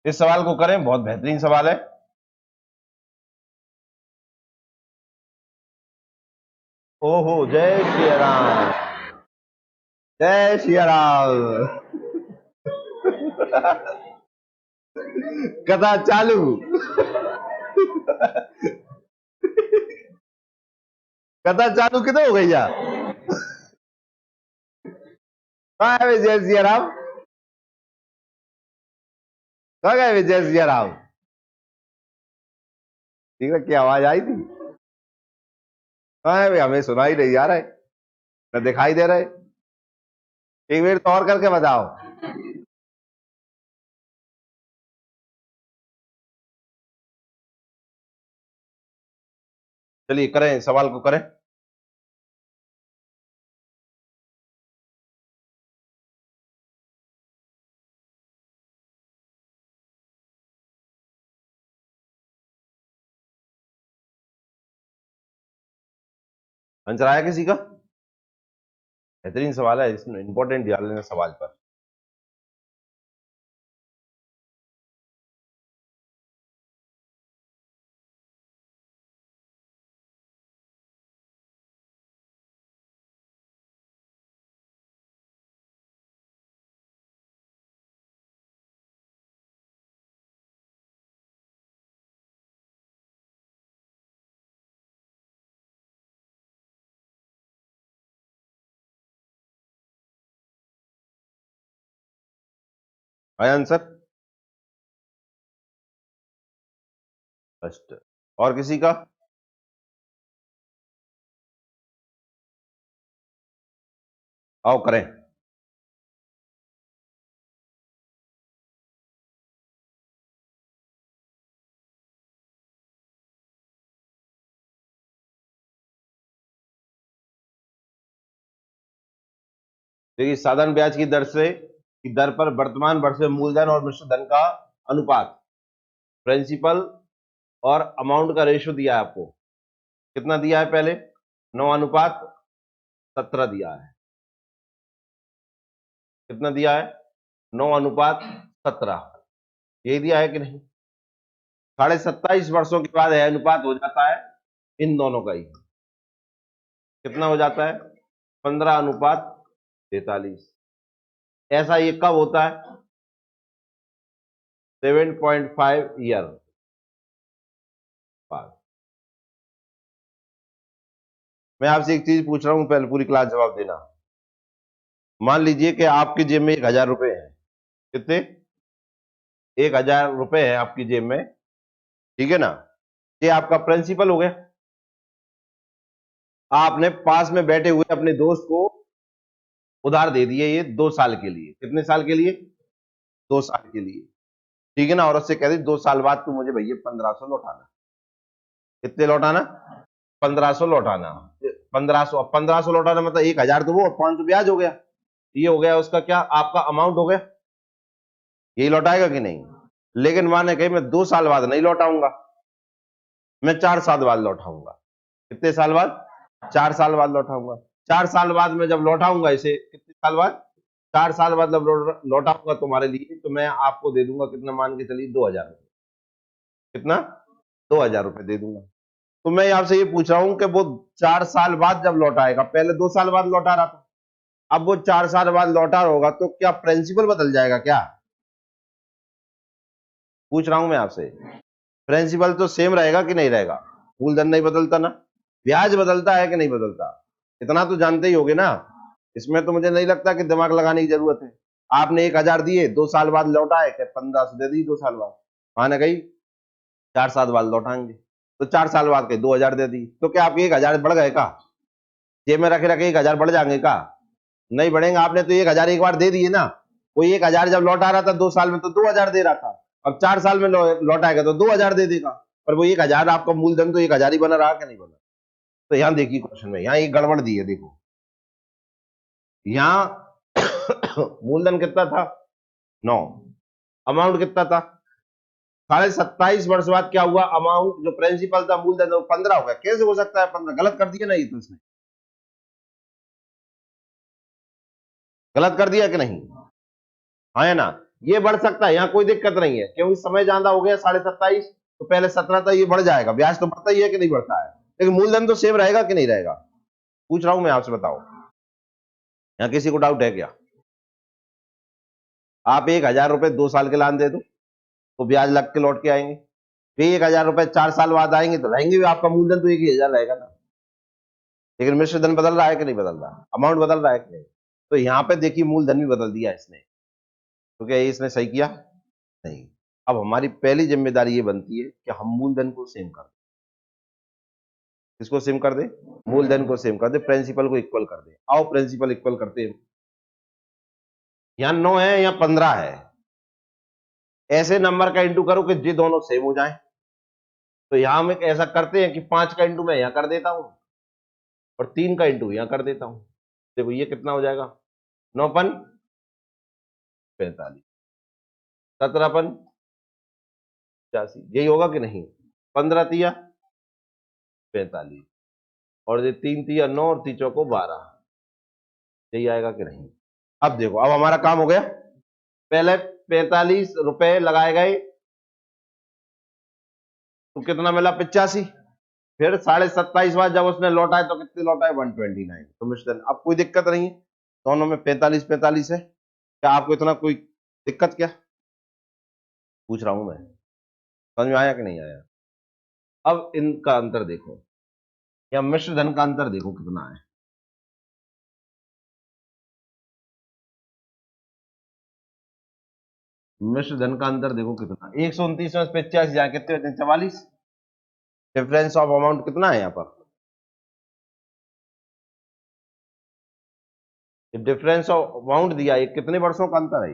इस सवाल को करें, बहुत बेहतरीन सवाल है। ओहो, जय श्री राम, जय श्री राम। कथा चालू। कथा चालू कितने हो गई यार? कहाँ है जय श्री राम? कहाँ गए जय श्री राम? ठीक है, क्या आवाज आई थी? कहाँ है भाई? हमें सुनाई नहीं आ रहा है, न दिखाई दे रहा है। एक मिनट तो और करके बताओ। चलिए करें, सवाल को करें। आंसर आया किसी का? बेहतरीन सवाल है, इसमें इंपॉर्टेंट ध्यान लेना सवाल पर। आया आंसर? फर्स्ट। और किसी का? आओ करें। देखिए, साधारण ब्याज की दर पर वर्तमान वर्ष में मूलधन और मिश्र धन का अनुपात, प्रिंसिपल और अमाउंट का रेशियो दिया है आपको। कितना दिया है? पहले 9:17 दिया है। कितना दिया है? 9:17। यही दिया है कि नहीं? 27.5 वर्षों के बाद यह अनुपात हो जाता है इन दोनों का ही। कितना हो जाता है? 15:43। ऐसा ये कब होता है? 7.5 ईयर बाद। मैं आपसे एक चीज पूछ रहा हूं, पहले पूरी क्लास जवाब देना। मान लीजिए कि आपकी जेब में 1,000 रुपए है। कितने? 1,000 रुपए है आपकी जेब में, ठीक है ना? ये आपका प्रिंसिपल हो गया। आपने पास में बैठे हुए अपने दोस्त को उधार दे दिए ये 2 साल के लिए। कितने साल के लिए? 2 साल के लिए, ठीक है ना? और उससे कह दी 2 साल बाद तू मुझे भैया 1,500 लौटाना। कितने लौटाना? 1,500 लौटाना। 1,500 लौटाना मतलब 1,000 तो वो और 500 ब्याज हो गया। ये हो गया उसका क्या? आपका अमाउंट हो गया। यही लौटाएगा कि नहीं? लेकिन माने कहीं मैं 2 साल बाद नहीं लौटाऊंगा, मैं 4 साल बाद लौटाऊंगा। कितने साल बाद? 4 साल बाद लौटाऊंगा। 4 साल बाद में जब लौटाऊंगा इसे, कितने साल बाद? 4 साल बाद जब लौटाऊंगा तुम्हारे लिए, तो मैं आपको दे दूंगा कितना, मान के चलिए 2,000। कितना? 2,000 रुपए दे दूंगा। तो मैं आपसे ये पूछ रहा हूं कि वो 4 साल बाद जब लौटाएगा, पहले 2 साल बाद लौटा रहा था, अब वो 4 साल बाद लौटा होगा, तो क्या प्रिंसिपल बदल जाएगा क्या? पूछ रहा हूं मैं आपसे। प्रिंसिपल तो सेम रहेगा कि नहीं रहेगा? मूलधन नहीं बदलता ना, ब्याज बदलता है कि नहीं बदलता? इतना तो जानते ही होगे ना। इसमें तो मुझे नहीं लगता कि दिमाग लगाने की जरूरत है। आपने 1,000 दिए, 2 साल बाद लौटाए, 1500 दे दी 2 साल बाद, माने गई 4 साल बाद लौटाएंगे। तो 4 साल बाद के 2,000 दे दी, तो क्या आपके 1,000 बढ़ गए का? जेब में रखे रखे 1,000 बढ़ जाएंगे का? नहीं बढ़ेंगे। आपने तो 1,000 एक बार दे दिए ना। कोई 1,000 जब लौटा रहा था 2 साल में तो 2,000 दे रहा था, अब 4 साल में लौटाएगा तो 2,000 दे देगा। पर वो 1,000 आपका मूलधन तो 1,000 ही बना रहा कि नहीं बना? तो यहां देखिए क्वेश्चन में, यहाँ एक गड़बड़ दी है। देखो यहां मूलधन कितना था? 9। अमाउंट कितना था? 27.5 वर्ष बाद क्या हुआ? अमाउंट जो प्रिंसिपल था, मूलधन, वो 15 हो गया। कैसे हो सकता है 15? गलत कर दिया ना ये तो इसने, गलत कर दिया कि नहीं? हाँ है ना? ये बढ़ सकता है, यहाँ कोई दिक्कत नहीं है, क्योंकि समय ज्यादा हो गया 27.5, तो पहले 17 था, ये बढ़ जाएगा, ब्याज तो बढ़ता ही है कि नहीं बढ़ता है, लेकिन मूलधन तो सेम रहेगा कि नहीं रहेगा, पूछ रहा हूं मैं आपसे, बताओ। यहाँ किसी को डाउट है क्या? आप 1,000 रुपए 2 साल के लान दे दो तो ब्याज लग के लौट के आएंगे, फिर 1,000 रुपए 4 साल बाद आएंगे तो रहेंगे भी, आपका मूलधन तो 1,000 रहेगा ना। लेकिन मिश्र धन बदल रहा है कि नहीं बदल रहा, अमाउंट बदल रहा है कि नहीं? तो यहाँ पे देखिए मूलधन भी बदल दिया इसने, तो क्या इसने सही किया? नहीं। अब हमारी पहली जिम्मेदारी ये बनती है कि हम मूलधन को सेम कर दें। किसको सेम कर दे? मूलधन को सेम कर दे, प्रिंसिपल को इक्वल कर दे। आओ प्रिंसिपल इक्वल करते हैं। यहाँ 9 है, यहाँ 15 है, ऐसे नंबर का इंटू करो कि ये दोनों सेम हो जाए। तो यहां हम एक ऐसा करते हैं कि 5 का इंटू मैं यहां कर देता हूं और 3 का इंटू यहां कर देता हूं। देखो ये कितना हो जाएगा, 9पन 45, 17पन 85, यही होगा कि नहीं? 15 तिया 45 और ये 3 तिया 9 और 3 चौको 12, यही आएगा कि नहीं? अब देखो, अब हमारा काम हो गया। पहले 45 रुपए लगाए गए तो कितना मिला? 85। फिर 27.5 बाद जब उसने लौटाए तो कितने लौटाए? 129। तो मिस्टर अब कोई दिक्कत नहीं है, दोनों में 45 45 है, क्या आपको इतना कोई दिक्कत क्या? पूछ रहा हूं मैं, समझ में आया कि नहीं आया? अब इनका अंतर देखो, या मिश्र धन का अंतर देखो कितना है। मिश्र धन का अंतर देखो कितना, 129 में 85 जाए कितने बचे? 44। डिफरेंस ऑफ अमाउंट कितना है यहाँ पर? डिफरेंस ऑफ अमाउंट दिया है, कितने वर्षों का अंतर है?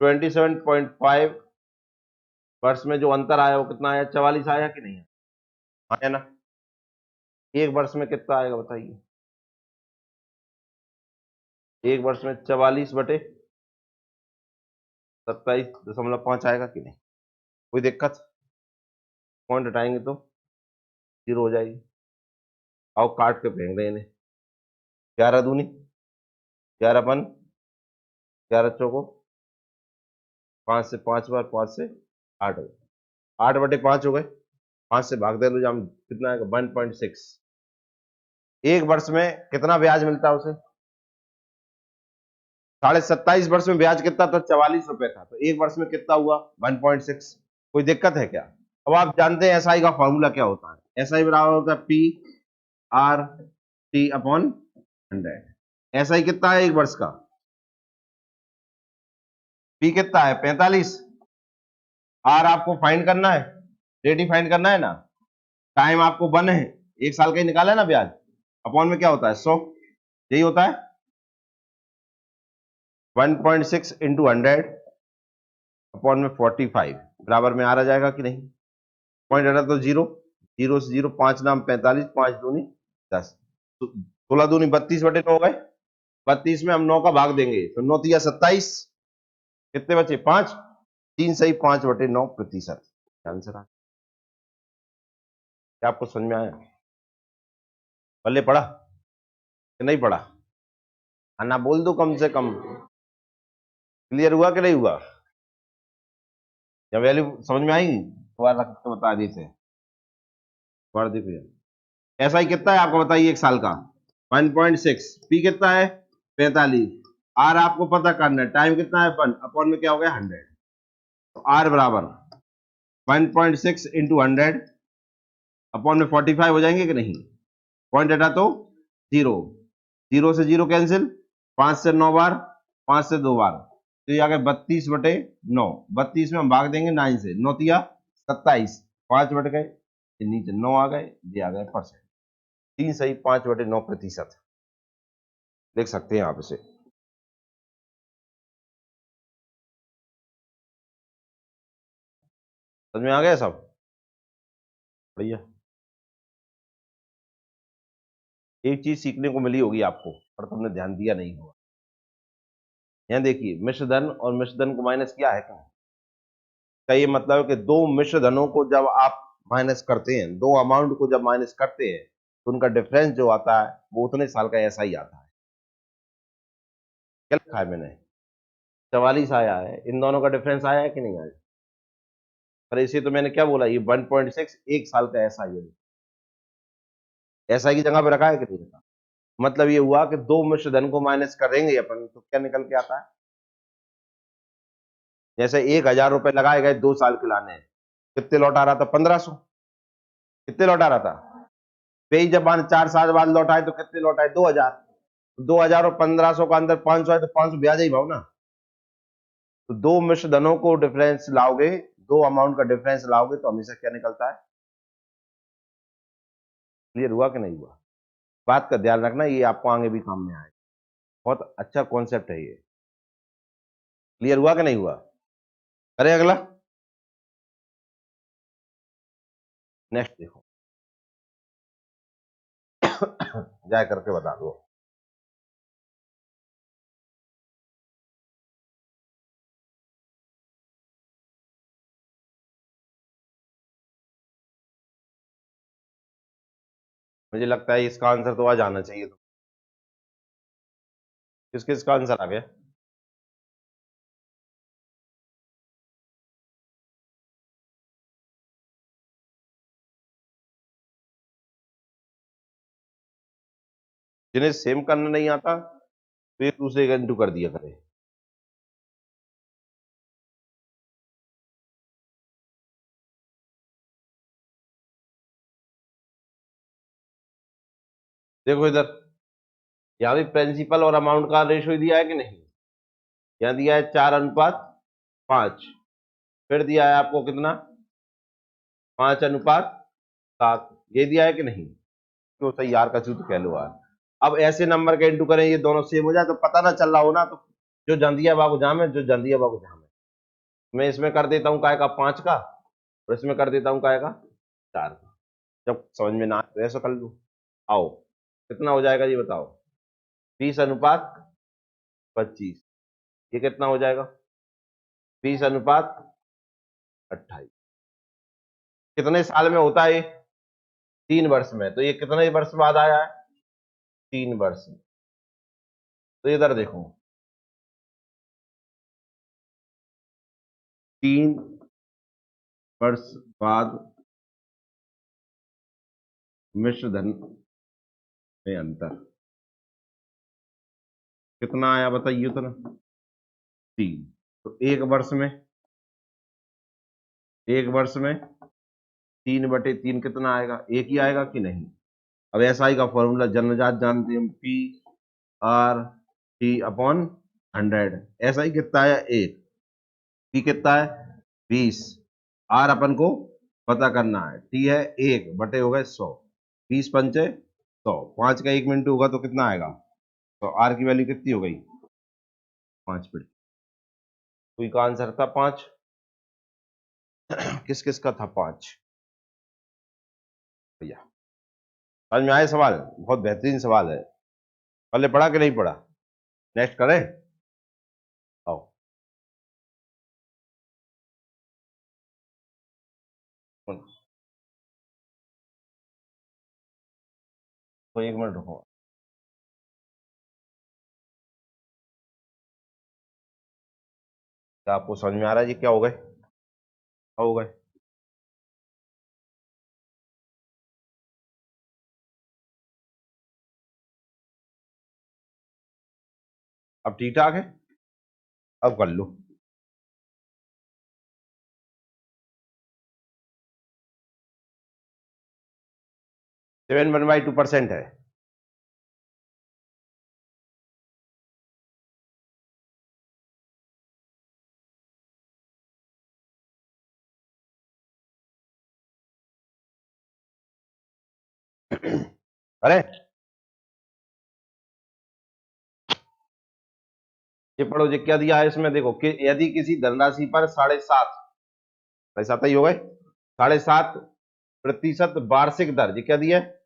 27.5 वर्ष में जो अंतर आया वो कितना आया? 44 आया कि नहीं आया ना? एक वर्ष में कितना आएगा बताइए? एक वर्ष में 44/27.5 आएगा कि नहीं? कोई दिक्कत? पॉइंट हटाएंगे तो 0 हो जाएगी। आओ काट के फेंक दें इन्हें। 11 दूनी 11पन 11 चौको 5 से 5 बार 5 से 8 हो गए, 8/5 हो गए, 5 से भाग दे लो जाम, कितना आएगा? 1.6। एक वर्ष में कितना ब्याज मिलता है उसे? 27.5 वर्ष में ब्याज कितना था? 44 रुपए था, तो एक वर्ष में कितना हुआ? 1.6। कोई दिक्कत है क्या? अब आप जानते हैं एसआई का फॉर्मूला क्या होता है? एसआई बराबर होता है P R T upon 100। SI कितना है एक वर्ष का? पी कितना है? 45। आर आपको फाइंड करना है, रेडी फाइंड करना है ना, टाइम आपको 1 है, 1 साल का ही निकाला है ना ब्याज, अपॉन में क्या होता है? 100, यही होता है। 1.6 इंटू 100 अपॉन में 45 बराबर में आ रहा जाएगा कि नहीं? पॉइंट हटा तो 0, 0 से 0, 5 नाम 45, 5 दूनी 10, 16 दूनी 32/9 हो गए। 32 में हम 9 का भाग देंगे तो 9 तिया 27, कितने बचे? 5, 3 सही 5/9%। आंसर आ, क्या आपको समझ में आया? पहले पढ़ा कि नहीं पढ़ा? ना बोल दो कम से कम, क्लियर हुआ कि नहीं हुआ? या वैल्यू समझ में आएगी? दोबारा रख के बता देते हैं, दोबारा देखिए। ऐसा ही कितना है आपको बताइए एक साल का? 1.6। पी कितना है? 45। आर आपको पता करना है, टाइम कितना है? 1 अपॉन में क्या हो गया? 100। तो आर बराबर 1.6 इंटू 100 अपॉन में 45 हो जाएंगे कि नहीं? पॉइंट हटा तो 0, 0 से 0 कैंसिल, 5 से 9 बार, 5 से 2 बार, तो ये आ गए 32/9। 32 में हम भाग देंगे 9 से, 9 तिया 27, 5 बट गए, नीचे 9 आ गए, ये आ गए परसेंट। 3 सही 5/9% देख सकते हैं आप इसे। समझ में आ गया सब? बढ़िया। एक चीज सीखने को मिली होगी आपको, पर तुमने ध्यान दिया नहीं होगा। यहाँ देखिए, मिश्र धन और मिश्र धन को माइनस किया है का ये मतलब है कि दो मिश्र धनों को जब आप माइनस करते हैं, दो अमाउंट को जब माइनस करते हैं, तो उनका डिफरेंस जो आता है वो उतने साल का ऐसा ही आता है। क्या लिखा है मैंने? 44 आया है, इन दोनों का डिफरेंस आया है कि नहीं आया? पर इसे तो मैंने क्या बोला, ये 1.6 एक साल का ऐसा ही है, ऐसा की जगह पे रखा है कि नहीं रखा? मतलब ये हुआ कि दो मिश्र धन को माइनस करेंगे अपन तो क्या निकल के आता है? जैसे 1,000 रुपए लगाए गए 2 साल के लाने हैं, कितने लौट आ रहा था? 1500। कितने लौट आ रहा था? पे जब 4 साल बाद लौटाए तो कितने लौटाए? 2,000। 2,000 और 1,500 का अंदर 500 है तो 500 ब्याज ही भाव ना। तो दो मिश्र धनों को डिफरेंस लाओगे, दो अमाउंट का डिफरेंस लाओगे तो हमेशा क्या निकलता है? क्लियर हुआ कि नहीं हुआ? बात का ध्यान रखना, ये आपको आगे भी काम में आए, बहुत अच्छा कॉन्सेप्ट है ये। क्लियर हुआ कि नहीं हुआ? अरे अगला नेक्स्ट देखो। जाए करके बता दो। मुझे लगता है इसका आंसर तो आज आना चाहिए। तो किस किस का आंसर आ गया? जिन्हें सेम करना नहीं आता तो एक दूसरे का इंटू कर दिया करे। देखो इधर, यहाँ भी प्रिंसिपल और अमाउंट का रेशियो दिया है कि नहीं? यहाँ दिया है 4:5। फिर दिया है आपको कितना? 5:7। ये दिया है कि नहीं? तो सही यार का सूत्र कह लो यार। अब ऐसे नंबर के इंटू करें, ये दोनों सेम हो जाए तो पता ना चल रहा हो ना, तो जो जंदिया बाबू जाम है, जो जंदिया बाबू जाम है, मैं इसमें कर देता हूँ काय का 5 का, और इसमें कर देता हूँ काय का 4 का। जब समझ में ना आए तो ऐसा कर लूँ। आओ, कितना हो जाएगा ये बताओ? 20:25। ये कितना हो जाएगा? 20:28। कितने साल में होता है ये? 3 वर्ष में। तो ये कितने वर्ष बाद आया है? 3 वर्ष में। तो इधर देखो, 3 वर्ष बाद मिश्र धन में अंतर कितना आया बताइए तो ना? 3। तो एक वर्ष में 3/3 कितना आएगा? एक ही आएगा कि नहीं? अब एसआई का फॉर्मूला जन्मजात जानते हैं, P/T/100। एसआई कितना है? 1। पी कितना है? 20। आर अपन को पता करना है, टी है 1 हो गए 100। 20×5 = 100। 5 का 1 मिनट होगा तो कितना आएगा? तो आर की वैल्यू कितनी हो गई? 5 मिनट। कोई का आंसर था 5। किस किस का था 5 भैया? समझ में आए सवाल? बहुत बेहतरीन सवाल है। पहले पढ़ा कि नहीं पढ़ा? नेक्स्ट करें? आओ। तो 1 मिनट रुको। क्या आपको समझ में आ रहा है जी? क्या हो गए? क्या हो गए? अब ठीक ठाक है? अब कर लो। 7 1/2% है। अरे ये पढ़ो जी, क्या दिया है इसमें देखो कि यदि किसी धनराशि पर 7.5 पैसा ही हो गए, 7.5% वार्षिक दर, जी क्या दिया है?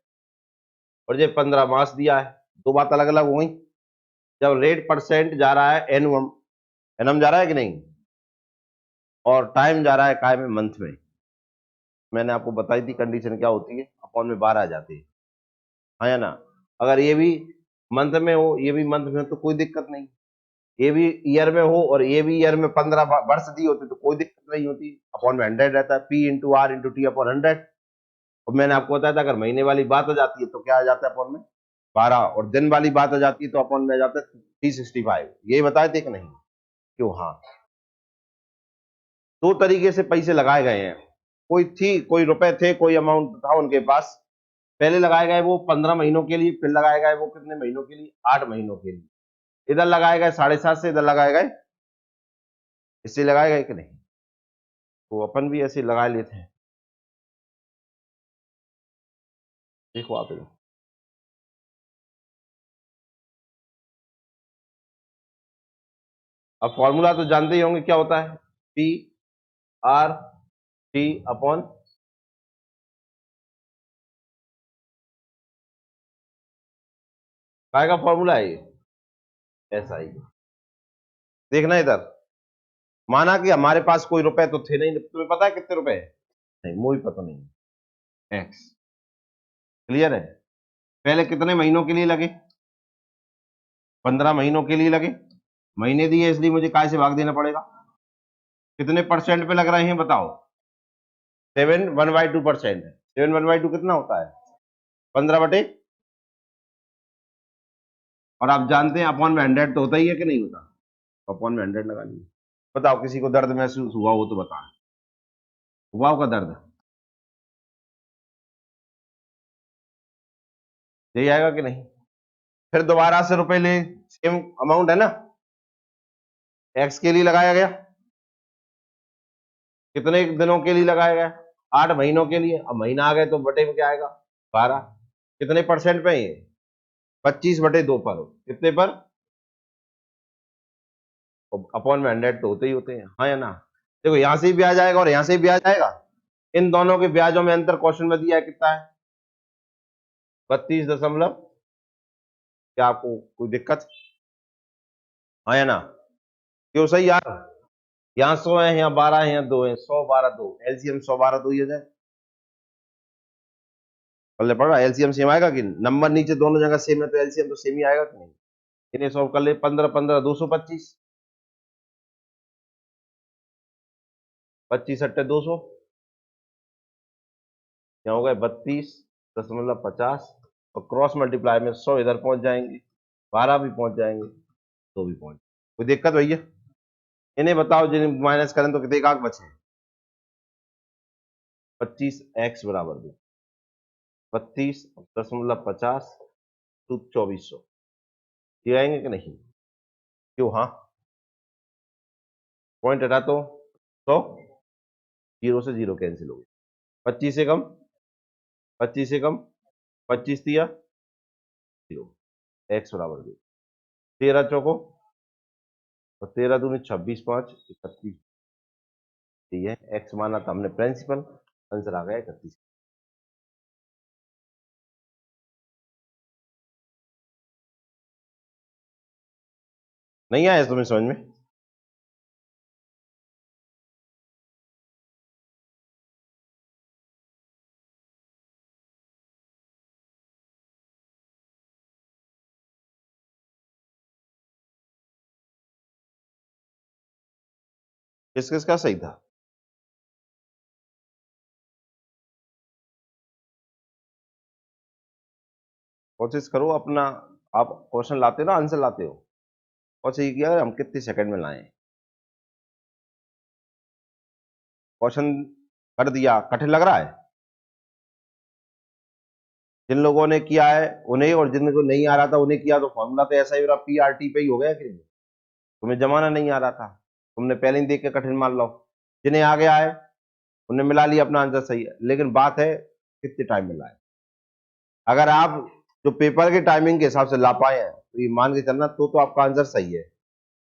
और ये 15 मास दिया है। दो बात अलग अलग हो गई। जब रेट परसेंट जा रहा है एनुअम, एनम जा रहा है कि नहीं, और टाइम जा रहा है काय में? मंथ में। मैंने आपको बताई थी कंडीशन क्या होती है, अपॉन में 12 आ जाती है, हाँ या ना? अगर ये भी मंथ में हो, ये भी मंथ में हो, तो कोई दिक्कत नहीं। ए भी ईयर में हो और ए भी ईयर में 15 वर्ष दिए होते तो कोई दिक्कत नहीं होती, अपॉन में 100 रहता है, P into R into T upon 100। और मैंने आपको बताया था अगर महीने वाली बात हो जाती है तो क्या आ जाता है अपॉन में 12, और दिन वाली बात हो जाती है तो अपॉन में आ जाता है 365। ये बताए थे कि नहीं? क्यों? हाँ, दो तरीके से पैसे लगाए गए हैं। कोई रुपए थे, कोई अमाउंट था उनके पास, पहले लगाए गए वो 15 महीनों के लिए, फिर लगाए गए वो कितने महीनों के लिए? 8 महीनों के लिए। इधर लगाए गए 7.5 से, इधर लगाए गए इससे लगाए गए कि नहीं? तो अपन भी ऐसे लगा लेते हैं। देखो आप इधर, अब फॉर्मूला तो जानते ही होंगे क्या होता है, पी आर टी अपॉन, काय का फॉर्मूला है ये? ऐसा ही। देखना इधर, माना कि हमारे पास कोई रुपए तो थे नहीं, तुम्हें पता है कितने रुपए है? नहीं, मुझे पता नहीं। एक्स, क्लियर है? पहले कितने महीनों के लिए लगे? 15 महीनों के लिए लगे। महीने दिए इसलिए मुझे काय से भाग देना पड़ेगा। कितने परसेंट पे लग रहे हैं बताओ? 7/1/2%। 7/1/2 कितना होता है? 15 बटे, और आप जानते हैं अपॉन में 100 तो होता ही है कि नहीं होता? अपॉन में 100 लगा लीजिए। बताओ किसी को दर्द महसूस हुआ हो तो बताएं, हुआ होगा दर्द? यही आएगा कि नहीं? फिर दोबारा से रुपए ले, सेम अमाउंट है ना, एक्स के लिए लगाया गया, कितने दिनों के लिए लगाया गया? 8 महीनों के लिए। अब महीना आ गए तो बटे में क्या आएगा? 12। कितने परसेंट पे? ये 25/2 पर। कितने पर? अपॉन में 100 तो होते ही होते हैं, हाँ या ना? देखो यहां से भी ब्याज आएगा और यहां से भी ब्याज आएगा, इन दोनों के ब्याजों में अंतर क्वेश्चन में दिया है, कितना है? 32 दशमलव। क्या आपको कोई दिक्कत? हाँ या ना? क्यों सही यार? यहाँ 100 है, यहाँ 12 है, यहाँ 2 है, 100 12 2, एलसीएम 100 12 2 ही हो जाए। पल्ले पड़ रहा, एलसीएम सेम आएगा कि नंबर नीचे दोनों जगह सेम है तो एलसीएम तो सेम ही आएगा कि नहीं? इन्हें सॉल्व कर ले, 15 15 225, 25 × 8 = 200, यहाँ हो गए 32.50, और क्रॉस मल्टीप्लाई में 100 इधर पहुंच जाएंगे, 12 भी पहुंच जाएंगे, तो भी पहुंच। कोई दिक्कत भैया? इन्हें बताओ जिन्हें माइनस करें तो कितने काग बचे? 25x बराबर दो, 32.50 टू 2400, ये आएंगे कि नहीं? क्यों? हाँ, पॉइंट हटा तो 100, जीरो से जीरो कैंसिल हो गया, 25 से कम, 25 से कम, 25 दिया जीरो, एक्स बराबर दो, 13 चौको, और 13 दूनी 26 5 31, ठीक है, एक्स माना था हमने प्रिंसिपल, आंसर आ गया 31। नहीं आया तुम्हें समझ में? किस किस का सही था? कोशिश करो अपना, आप क्वेश्चन लाते हो ना, आंसर लाते हो, कोशिश ये किया हम कितने सेकंड में लाएं। क्वेश्चन कर दिया, कठिन लग रहा है? जिन लोगों ने किया है उन्हें, और जिनको नहीं आ रहा था उन्हें किया, तो फॉर्मूला तो ऐसा ही हो रहा, पी आर टी पे ही हो गया कि नहीं? तुम्हें जमाना नहीं आ रहा था, तुमने पहले ही देख के कठिन मान लो। जिन्हें आ गया है उन्हें मिला लिया, अपना आंसर सही है, लेकिन बात है कितने टाइम में लाए। अगर आप जो पेपर के टाइमिंग के हिसाब से ला पाए हैं तो ये मान के चलना तो आपका आंसर सही है।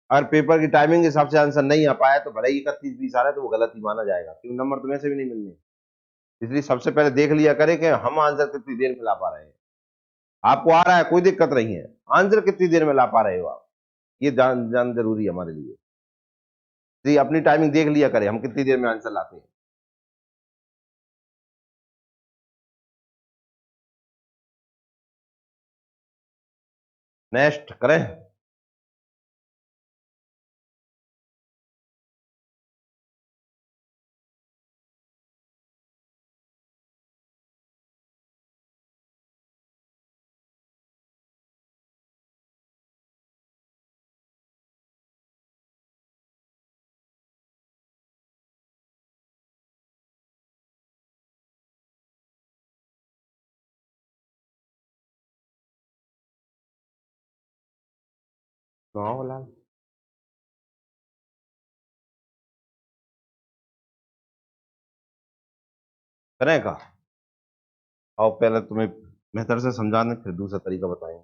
अगर पेपर की टाइमिंग के हिसाब से आंसर नहीं आ पाया तो भले ही 31 20 आ रहा है तो वो गलत ही माना जाएगा, क्योंकि नंबर तुम्हें से भी नहीं मिलने। इसलिए सबसे पहले देख लिया करें कि हम आंसर कितनी देर में ला पा रहे हैं। आपको आ रहा है कोई दिक्कत नहीं है, आंसर कितनी देर में ला पा रहे हो आप, ये जान जान जरूरी है हमारे लिए। इसलिए अपनी टाइमिंग देख लिया करें हम कितनी देर में आंसर लाते हैं। नेक्स्ट करें? तो हाँ बोला करें का। आओ पहले तुम्हें बेहतर से समझाने फिर दूसरा तरीका बताएंगे।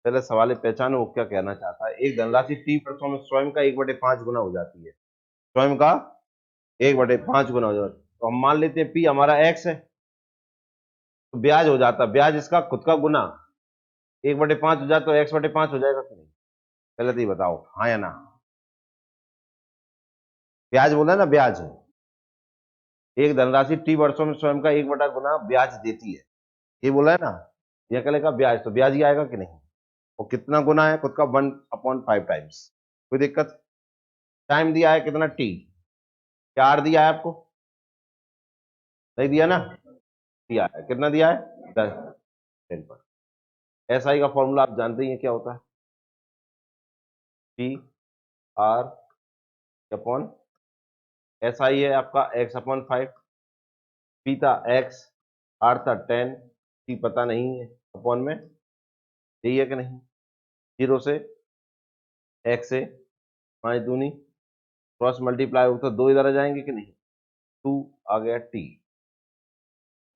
पहले सवाल ये पहचानो वो क्या कहना चाहता है। एक धनराशि टी वर्षों में स्वयं का 1/5 गुना हो जाती है। स्वयं का 1/5 गुना हो जाता है। तो हम मान लेते हैं पी हमारा एक्स है, तो ब्याज हो जाता, ब्याज इसका खुद का गुना 1/5 हो जाए तो x/5 हो जाएगा कि नहीं। पहले तो ये बताओ हाँ या ना। ब्याज बोला ना, ब्याज है। एक धनराशि टी वर्षों में स्वयं का 1/गुना ब्याज देती है, ये बोला है ना। यह कहले का ब्याज, तो ब्याज ही आएगा कि नहीं। और कितना गुना है खुद का, 1/5 टाइम्स। कोई दिक्कत। टाइम दिया है कितना, टी। क्या आर दिया है आपको, नहीं दिया ना, दिया है कितना दिया है 10। एस आई का फॉर्मूला आप जानते ही हैं क्या होता है, T R upon S I है आपका x/5। पी था x, आर था 10, टी पता नहीं है, अपॉन में यही है कि नहीं। 0 से x से 5 दूनी क्रॉस मल्टीप्लाई हो तो 2 इधर आ जाएंगे कि नहीं, 2 आ गया टी।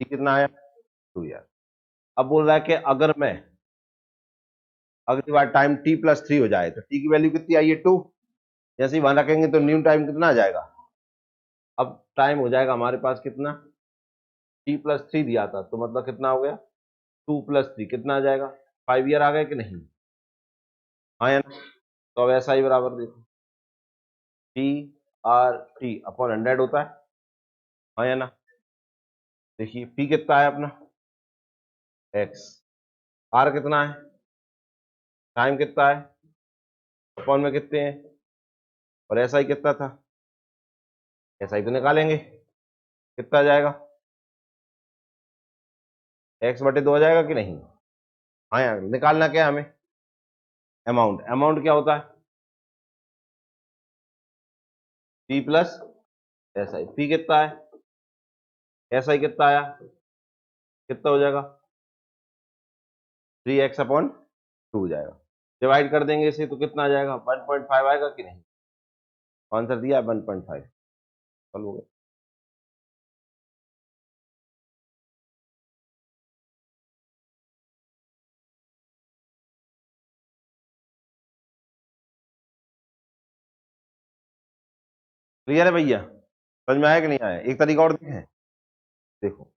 टी कितना आया 2 यार। अब बोल रहा है कि अगर मैं अगली बार टाइम t+3 हो जाए तो टी की वैल्यू कितनी आई है 2। जैसे ही वहां रखेंगे तो न्यू टाइम कितना आ जाएगा। अब टाइम हो जाएगा हमारे पास कितना, t+3 दिया था तो मतलब कितना हो गया 2+3 कितना आ जाएगा 5 ईयर आ गए कि नहीं। हाँ या ना। तो अब ऐसा ही बराबर देखो, टी आर टी अपॉन 100 होता है। हाँ या ना। देखिए पी कितना है अपना एक्स, आर कितना है, टाइम कितना है, अपॉन में कितने हैं, और ऐसा ही कितना था, ऐसा ही तो निकालेंगे कितना आ जाएगा, x/2 आ जाएगा कि नहीं। हाँ यार, निकालना क्या है हमें, अमाउंट। अमाउंट क्या होता है, P plus S I. P कितना है, एस आई कितना आया, कितना हो जाएगा 3x/2 हो जाएगा। डिवाइड कर देंगे इसे तो कितना आ जाएगा 1.5 आएगा कि नहीं। आंसर दिया है 1.5। चल हो गया। क्लियर है भैया, समझ में आया कि नहीं आया। एक तरीका और देखें, देखो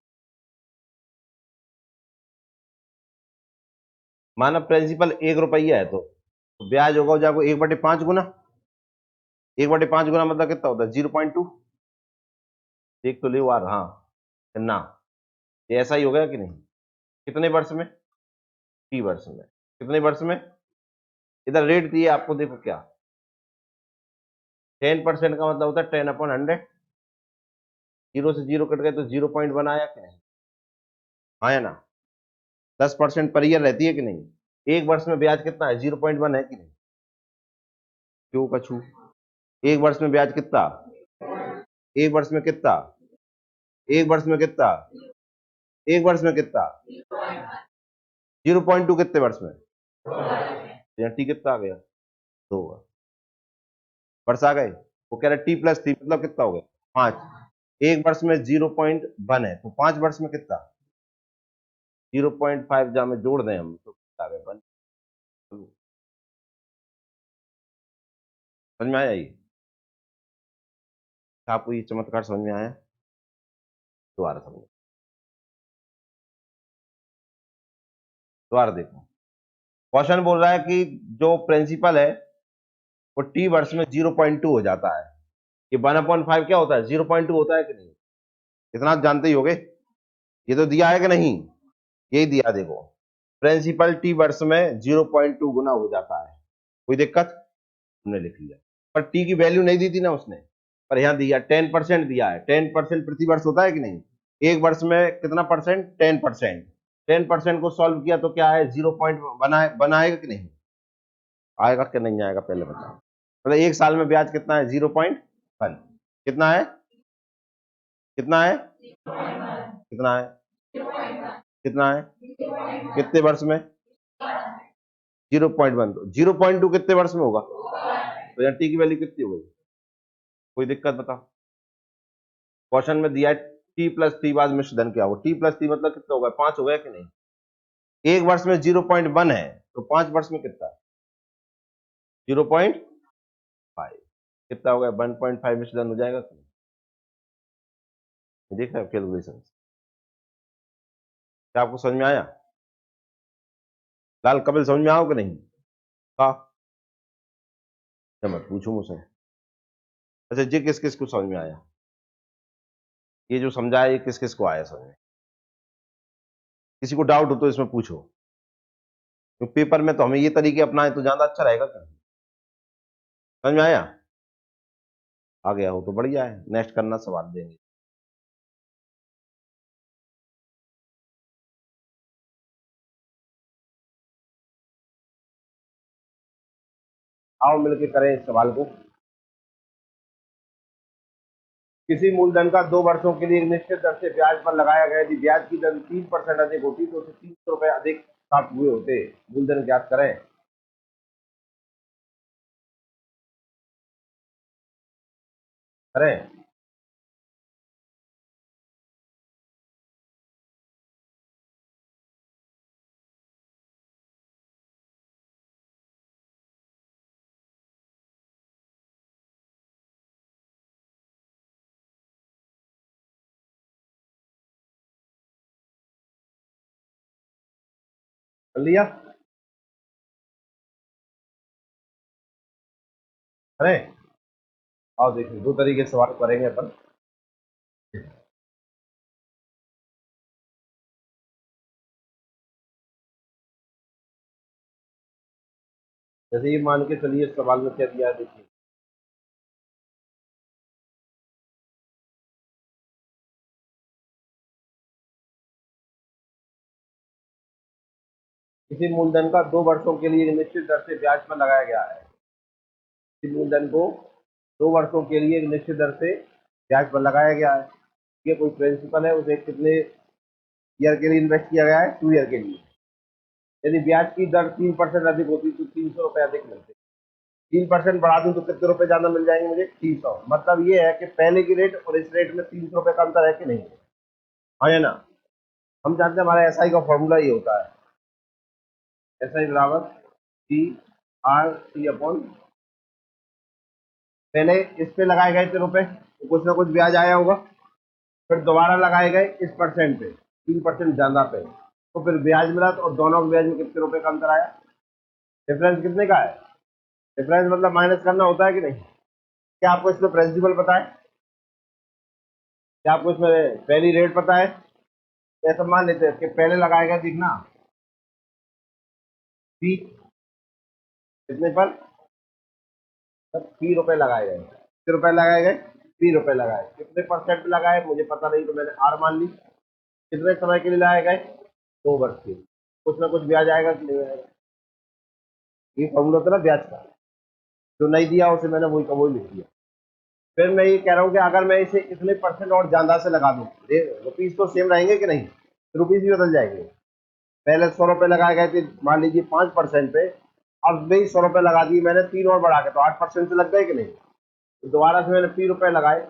माना प्रिंसिपल 1 रुपया है तो ब्याज होगा जाको 1/5 गुना। 1/5 गुना मतलब कितना होता है 0.2। देख तो लियो यार, हाँ ना, ये ऐसा ही हो गया कि नहीं। कितने वर्ष में, टी वर्ष में। कितने वर्ष में, इधर रेट दिए आपको, देखो क्या 10% का मतलब होता है 10/100। 0 से 0 कट गए तो 0.1 आया कि नहीं। हाँ या ना। 10% पर ईयर रहती है कि नहीं। एक वर्ष में ब्याज कितना है 0.1 है कि नहीं। क्यों कछू, एक वर्ष में ब्याज कितना, एक वर्ष में कितना, एक वर्ष में कितना, एक वर्ष में कितना 0.2 कितने वर्ष में, यहाँ टी कितना आ गया 2 वर्ष आ गए। वो कह रहा t+3 मतलब कितना हो गया 5। एक वर्ष में 0.1 है तो 5 वर्ष में कितना 0.5 जहाँ में जोड़ दें हम तो कितना आ गया 1। समझ में आया ये, आपको ये चमत्कार समझ में आया। दोबारा समझो, दोबारा देखो। क्वेश्चन बोल रहा है कि जो प्रिंसिपल है वो टी वर्ष में 0.2 हो जाता है। ये 1/5 क्या होता है 0.2 होता है कि नहीं, इतना आप जानते ही होगे। ये तो दिया है कि नहीं, यही दिया देखो, प्रिंसिपल टी वर्ष में 0.2 गुना हो जाता है। कोई दिक्कत, हमने लिख लिया। पर टी की वैल्यू नहीं दी थी ना उसने, पर यहाँ दिया 10% दिया है। 10% प्रति वर्ष होता है कि नहीं। एक वर्ष में कितना परसेंट 10%। 10% को सॉल्व किया तो क्या है 0. बनाएगा कि नहीं, आएगा कि नहीं आएगा पहले बताओ। मतलब एक साल में ब्याज कितना है 0.1। कितना है, कितना है, कितना है, कितना है कितने वर्ष में? 0.1। 0.2 कितने वर्ष में होगा? तो यहाँ टी की वैल्यू कितनी हो गई? कोई दिक्कत बताओ? क्वेश्चन में दिया है टी प्लस टी बाद मिश्र धन क्या होगा। टी प्लस टी मतलब कितना होगा? 5 हो गया कि नहीं? एक वर्ष में 0.1 है तो 5 वर्ष में कितना? 0.5। कितना हो गया? 1.5 मिश्र धन हो जाएगा कि नहीं? देख रहे हो कैलकुलेशन? क्या आपको समझ में आया? लाल कपिल समझ में आओ कि नहीं? हाँ, मत पूछो मुझसे। अच्छा, ये किस किस को समझ में आया? ये जो समझाया ये किस किस को आया समझ में? किसी को डाउट हो तो इसमें पूछो, तो पेपर में तो हमें ये तरीके अपनाए तो ज्यादा अच्छा रहेगा। क्या समझ में आया? आ गया हो तो बढ़िया है, नेक्स्ट करना सवाल देंगे। आओ मिलके करें इस सवाल को। किसी मूलधन का 2 वर्षों के लिए एक निश्चित दर से ब्याज पर लगाया गया, यदि ब्याज की दर 3% अधिक होती तो उसे 300 रुपए अधिक प्राप्त हुए होते। मूलधन ज्ञात करें। करें। कर लिया? करें। आओ देखिए, दो तरीके से सवाल करेंगे अपन। जैसे ये मान के चलिए सवाल में क्या दिया है देखिए। किसी मूलधन का 2 वर्षों के लिए एक निश्चित दर से ब्याज पर लगाया गया है। किसी मूलधन को 2 वर्षों के लिए एक निश्चित दर से ब्याज पर लगाया गया है। ये कोई प्रिंसिपल है, उसे कितने ईयर के लिए इन्वेस्ट किया गया है? 2 ईयर के लिए। यदि ब्याज की दर 3% अधिक होती तो 300 रुपए अधिक मिलते। 3% बढ़ा दूं तो कितने रुपए ज्यादा मिल जाएंगे मुझे? 300। मतलब ये है कि पहले की रेट और इस रेट में 300 रुपए का अंतर है कि नहीं? हाँ या ना? हम जानते हैं हमारा एसआई का फॉर्मूला ये होता है, एसआई बराबर टी आर टी अपॉन, पहले इस पे लगाए गए थे रुपए तो कुछ ना कुछ ब्याज आया होगा, फिर दोबारा लगाए गए इस परसेंट पे, 3% ज्यादा पे, तो फिर ब्याज मिला तो, और दोनों के ब्याज में कितने रुपए का अंतर आया? डिफरेंस कितने का है? डिफरेंस मतलब माइनस करना होता है कि नहीं? क्या आपको इसमें प्रिंसिपल पता है? क्या आपको इसमें पहली रेट पता है? ऐसा मान लेते हैं कि पहले लगाया गया, दिखना पी कितने पर? 3 रुपए लगाए गए। कितने रुपए लगाए गए? 3 रुपए लगाए। कितने परसेंट लगाए मुझे पता नहीं, तो मैंने आर मान ली। कितने समय के लिए लगाए गए? 2 वर्ष के लिए। कुछ ना कुछ ब्याज आएगा कि नहीं आएगा? ये फॉर्मूला होता है ना ब्याज का। जो नहीं दिया उसे मैंने वही का वही लिख दिया। फिर मैं ये कह रहा हूँ कि अगर मैं इसे इतने परसेंट और ज्यादा से लगा दूं, रुपीज तो सेम रहेंगे कि नहीं? रुपीज भी बदल जाएंगे। पहले 100 रुपए लगाए गए थे मान लीजिए 5% पे, अब वही 100 रुपए लगा दिए मैंने, 3 और बढ़ा के, तो 8% से लग गए कि नहीं? तो दोबारा से मैंने 3 रुपए लगाए,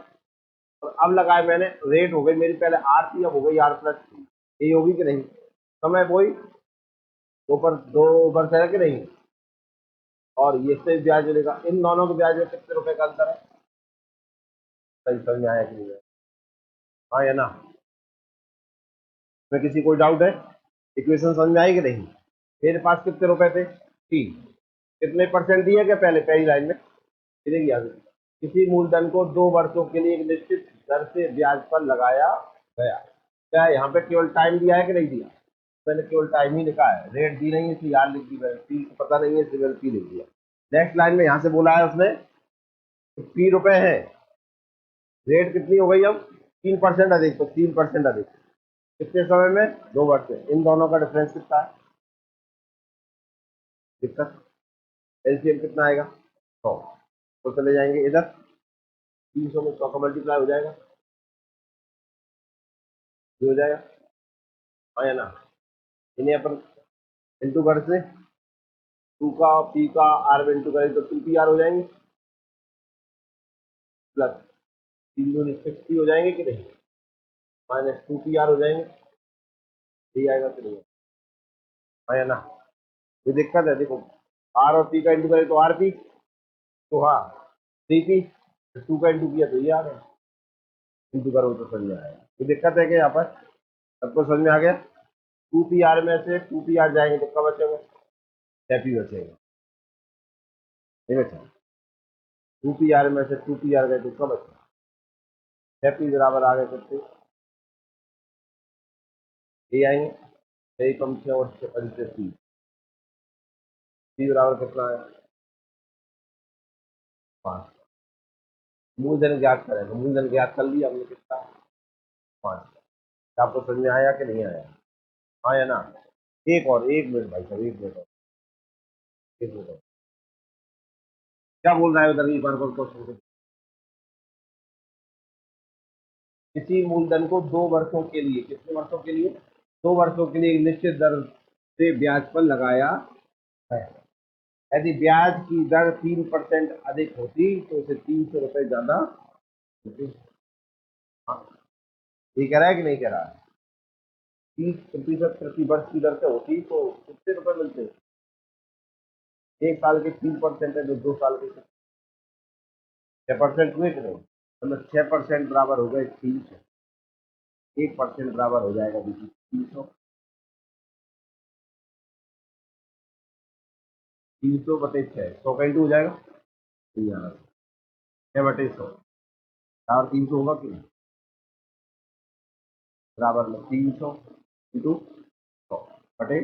और अब लगाए मैंने, रेट हो गई मेरी पहले आर थी, अब हो गई आर प्लस थी। ये होगी कि नहीं? समय वही, दो पर दो वर्ष है कि नहीं? और ये से ब्याज मिलेगा, इन दोनों के ब्याज में कितने रुपए का अंतर है? सही समझ में आया कि नहीं? हाँ या ना? में किसी कोई डाउट है? इक्वेशन समझ में आई कि नहीं? मेरे पास कितने रुपए थे? 3। कितने परसेंट दिया क्या पहले पहली लाइन में? कितने की आ गई? किसी मूलधन को 2 वर्षों के लिए एक निश्चित दर से ब्याज पर लगाया गया। क्या यहाँ पे केवल टाइम दिया है कि नहीं दिया? मैंने केवल टाइम ही लिखा है, रेट दी नहीं है इसलिए यार लिख दी, फी पता नहीं है इसलिए फी लिख दिया। नेक्स्ट लाइन में यहाँ से बोला है उसने फी रुपए है, रेट कितनी हो गई अब? 3% अधिक, तो 3% अधिक कितने समय में? 2 वर्ष में। इन दोनों का डिफरेंस कितना है? दिक्कत। एलसीएम कितना आएगा? 100। तो चले जाएंगे इधर, 300 में 100 का मल्टीप्लाई हो जाएगा, ये हो जाएगा। हाँ या ना? इन्हें अपन इंटू कर से 2 का पी का आर में इंटू करें तो 2 पी आर हो जाएंगे, प्लस 3 हो जाएंगे कि नहीं, -2 पी आर हो जाएंगे, यही आएगा कि नहीं है ना। ये दिक्कत है, देखो आर और पी का इंटू करें तो आर पी, तो हाँ 3 पी, 2 का इंटू किया तो ये आ गया, इंटू करो तो समझ में आएगा। ये दिक्कत है कि यहाँ पर सबको समझ में आ गया। 2 पी आर में से 2 पी आर जाएंगे तो कब बचेगा, 6 पी बचेगा, नहीं बचा। 2 पी आर में से 2 पी आर गए तो कब बचा, 6 पी बराबर आ गए कितने, ये आएंगे, सही कम से और 5 पी बराबर कितना आया, 5। मूलधन ज्ञात करेंगे, मूलधन ज्ञात कर लिया हमने, कितना 5। आपको समझ में आया कि नहीं आया, आया ना। एक और, 1 मिनट भाई साहब, 1 मिनट और, 1 मिनट और, क्या बोल रहा है उधर, एक बार क्वेश्चन। किसी मूलधन को 2 वर्षों के लिए, कितने वर्षों के लिए, 2 वर्षों के लिए एक निश्चित दर से ब्याज पर लगाया है। यदि ब्याज की दर 3% अधिक होती तो उसे 300 रुपए ज्यादा होते। हाँ, ये कह रहा है कि नहीं कह रहा है, 30% प्रति वर्ष की दर से होती तो कितने रुपए मिलते, 1 साल के 3% है, जो 2 साल के 6% हुए कि नहीं, मतलब 6% बराबर हो गए 300, 1% बराबर हो जाएगा 300, 300/6, 100 का इंटू हो जाएगा, 6/100, 300 होगा कि नहीं, बराबर में 300 × 100 बटे,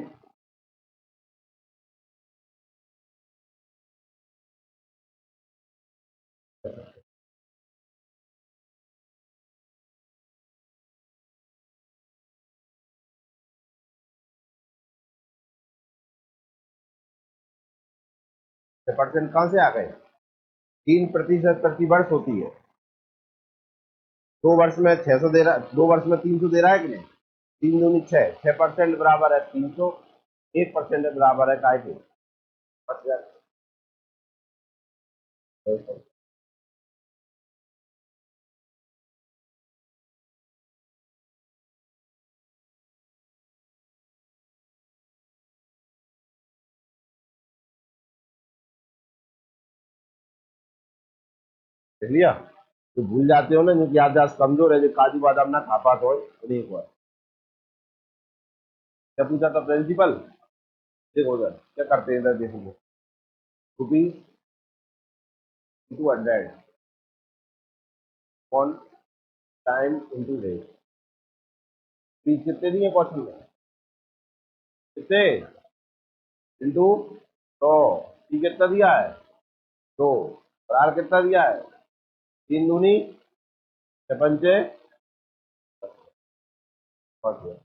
परसेंट कहाँ से आ गए, 3% प्रति वर्ष होती है, 2 वर्ष में 600 दे रहा, 2 वर्ष में 300 दे रहा है कि नहीं, 3 दूनी 6, 6% बराबर है 300, 1% बराबर है काय के 5000। देख लिया, तो भूल जाते हो ना, जो याददाश्त कमजोर है, जो काजू बादाम ना खा पाते हो, उन्हें एक बार क्या पूछा था प्रिंसिपल, देखो उधर क्या करते हैं, इधर देखो, ₹200 on time into rate, fees कितने दिए क्वेश्चन में, कितने इंटू 100, टी कितना दिया है 2, और आर कितना दिया है 3 दूनी 6 पंचे 5।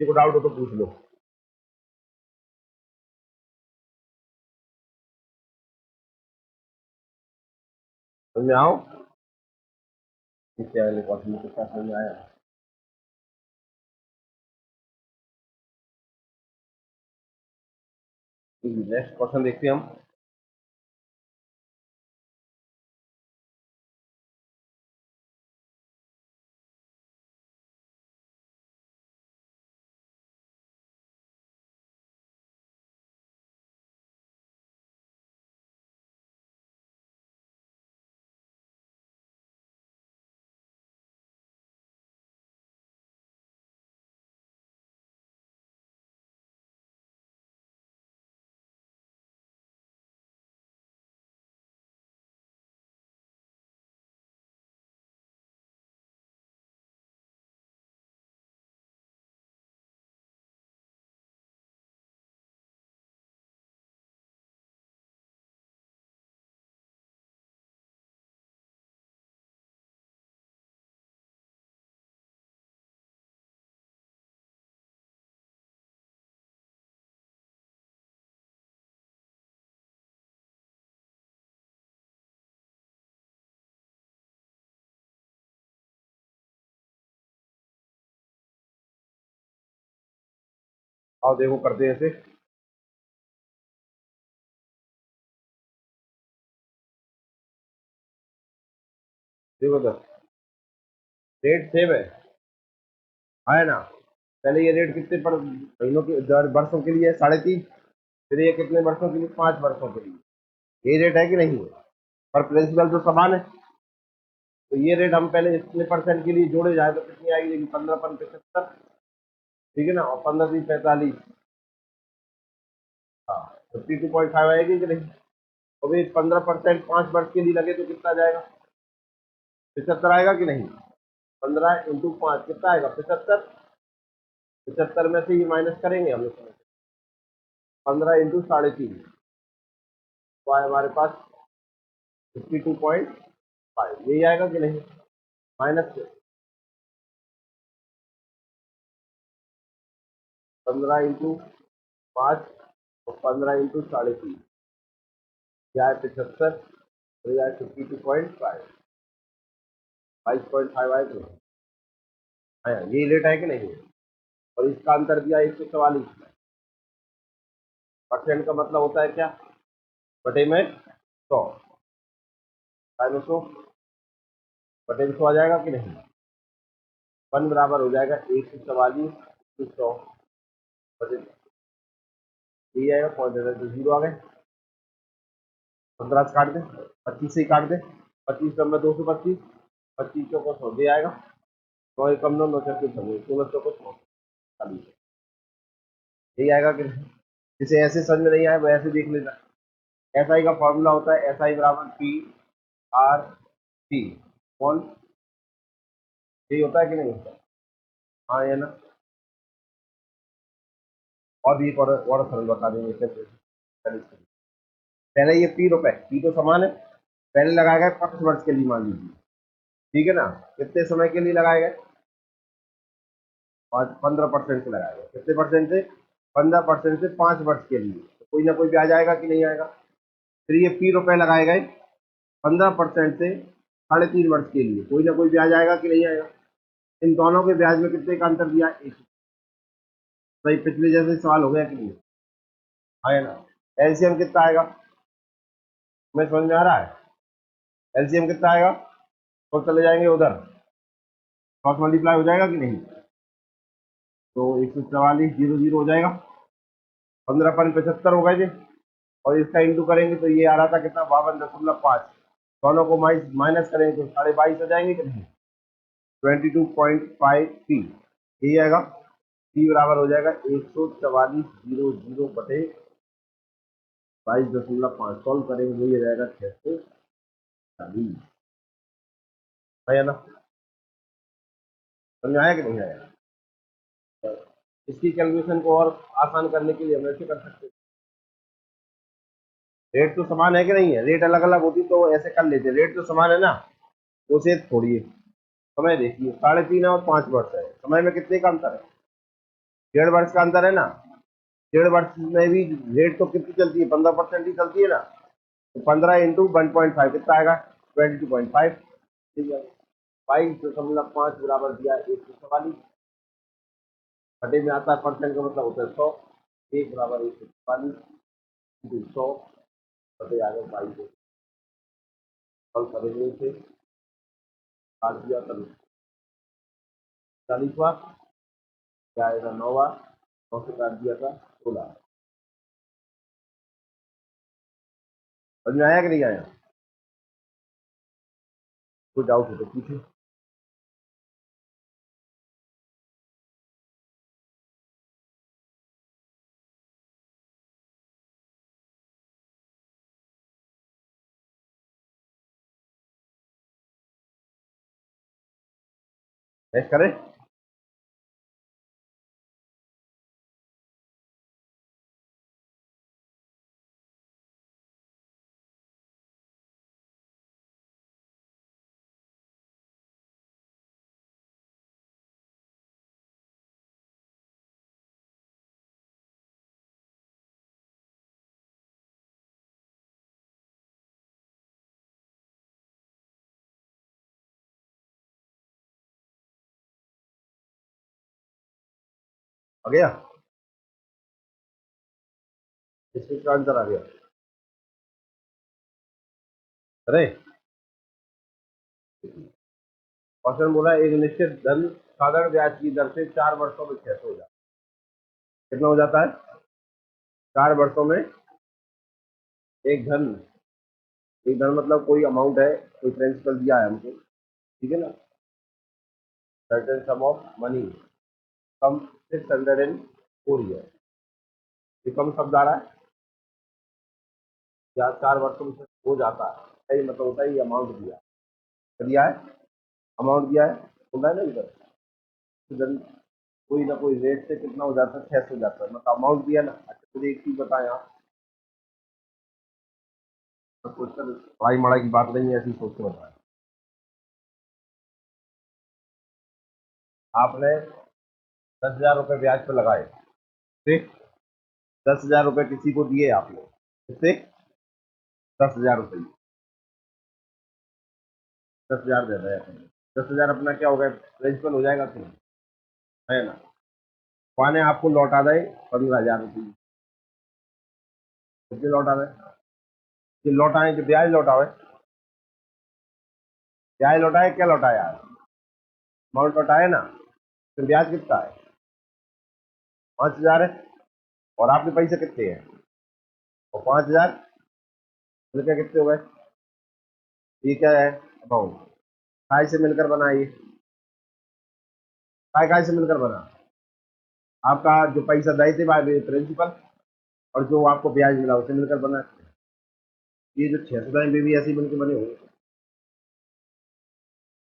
किसी को डाउट हो तो पूछ लो, समझ में आओ, इससे अगले क्वेश्चन में कितना समझ में आया। नेक्स्ट क्वेश्चन देखते हैं हम। आओ देखो करते हैं ऐसे। देखो तो रेट सेम है ना। पहले ये रेट कितने पर महीनों के वर्षों के लिए है 3.5। फिर ये कितने वर्षों के लिए, 5 वर्षों के लिए। ये रेट है कि नहीं है, पर प्रिंसिपल तो समान है। तो ये रेट हम पहले इतने परसेंट के लिए जोड़े जाए तो कितनी आएगी, देखिए 15 पर 75। ठीक है ना, और 15 3 45। हाँ, 52.5 आएगी कि नहीं। तो भाई 15% 5 वर्ष के लिए लगे तो कितना जाएगा, 75 आएगा कि नहीं। 15 × 5 कितना आएगा, 75। 75 में से ये माइनस करेंगे हम लोग। 15 × 3.5 तो आए हमारे पास 52.5, यही आएगा कि नहीं। माइनस 15 × 5 और 15 × 3.5, यह है 75 और यह है 52.5। 22.5 आए कि नहीं। हाँ, ये रेट है कि नहीं है। और इसका अंतर दिया 144। परसेंट का मतलब होता है क्या, बटे में 100, 100 आ जाएगा कि नहीं। 1 बराबर हो जाएगा 144 बटे, ये आएगा पॉइंट, तो 0 आ गए। 15 से काट दे, 25 से ही काट दे। 25 में 225, 25 को 100 दे आएगा। 9 एकम 9, 9 चौके 16, 16 चौको 40, यही आएगा कि नहीं। जिसे ऐसे समझ में नहीं आए वो ऐसे देख लेना। एस आई का फॉर्मूला होता है SI बराबर PR, कौन, यही होता है कि नहीं होता। हाँ या ना। और भी एक और सरल बता देंगे कैसे। पहले ये P रुपए, P तो समान है। पहले लगाया गया 5 वर्ष के लिए मान लीजिए। ठीक है ना, कितने समय के लिए लगाए गए, 15% से लगाया गया। कितने परसेंट से, 15% से 5 वर्ष के लिए। तो कोई ना कोई ब्याज आएगा कि नहीं आएगा। फिर ये P रुपए लगाए गए 15% से 3.5 वर्ष के लिए, कोई ना कोई ब्याज आएगा कि नहीं आएगा। इन दोनों के ब्याज में कितने का अंतर दिया, एक। भाई पिछले जैसे सवाल हो गया कि नहीं, है ना। एलसीएम कितना आएगा, मैं समझ में आ रहा है। एलसीएम कितना आएगा, तो चले जाएंगे उधर, क्रॉस मल्टीप्लाई हो जाएगा कि नहीं। तो 144 0 0 हो जाएगा। 15 × 75 हो गए थे। और इसका इंटू करेंगे तो ये आ रहा था कितना, 52.5। दोनों को माइनस करेंगे तो 22.5 हो जाएंगे कि नहीं। 22.5 P, यही आएगा। P बराबर हो जाएगा 144 0 0 बटे 22.5। सॉल्व करेंगे वही आ जाएगा 640, है ना। समझ में आया कि नहीं आया। इसकी कैलकुलेशन को और आसान करने के लिए हम ऐसे कर सकते हैं। रेट तो समान है कि नहीं है, रेट अलग अलग होती तो ऐसे कर लेते, रेट तो समान है ना। उसे छोड़िए, समय देखिए 3.5 और 5 वर्ष है, समय में कितने का अंतर है, 1.5 वर्ष का अंतर है ना। 1.5 वर्ष में भी रेट तो कितनी चलती है, 15% ही चलती है ना। तो 15 × 1.5 कितना आएगा, 22.5। ठीक है, 22.5 बराबर दिया 144। घटे में आता है परसेंट का मतलब होता है 100। 1 बराबर 144 100 बटे आ गया 22। कल करेंगे इसे, काट दिया तब 40वां, क्या आएगा 9वां, 9 से काट दिया था 16। समझ में आया कि नहीं आया, कोई डाउट हो तो पूछे। नेक्स्ट करें। आ गया। इसका आंसर आ गया। अरे क्वेश्चन बोला एक निश्चित धन साधारण ब्याज की दर से 4 वर्षों में 600 हो जाता है। कितना हो जाता है? 4 वर्षों में एक धन मतलब कोई अमाउंट है, कोई प्रिंसिपल दिया है हमको, ठीक है ना, certain some of money come 604 year, ये कम शब्द आ रहा है या 4 वर्षों में से हो जाता है, सही मतलब होता है ये अमाउंट दिया है, अमाउंट दिया है, बोला है ना इधर, इधर कोई ना कोई रेट से कितना हो जाता है, 600 हो जाता है, मतलब अमाउंट दिया ना। अच्छा मुझे एक चीज बताएं आप, क्वेश्चन पढ़ाई मढ़ाई की बात नहीं है, ऐसी सोच के बताएं। आपने 10,000 रुपये ब्याज पर लगाए, ठीक, 10,000 रुपये किसी को दिए आपने, किससे? 10,000 रुपये, 10,000 दे रहे हैं, 10,000 अपना क्या होगा, प्रिंसिपल हो जाएगा कि नहीं, है ना। पाने आपको लौटा दे 15,000 रुपये, कितने लौटा दे, कि लौटाए कि ब्याज लौटाए, ब्याज लौटाए क्या लौटाया, अमाउंट लौटाए ना, तो ब्याज कितना है, 5,000 है, और आपके पैसे कितने हैं, और 5,000 मिलकर कितने हो गए, ये क्या है अमाउंट, काय से मिलकर बना ये, काय से मिलकर बना, आपका जो पैसा दिए थे भाई प्रिंसिपल, और जो आपको ब्याज मिला उसे मिलकर बना। ये जो 600 में भी ऐसे ही मिलकर बने होंगे,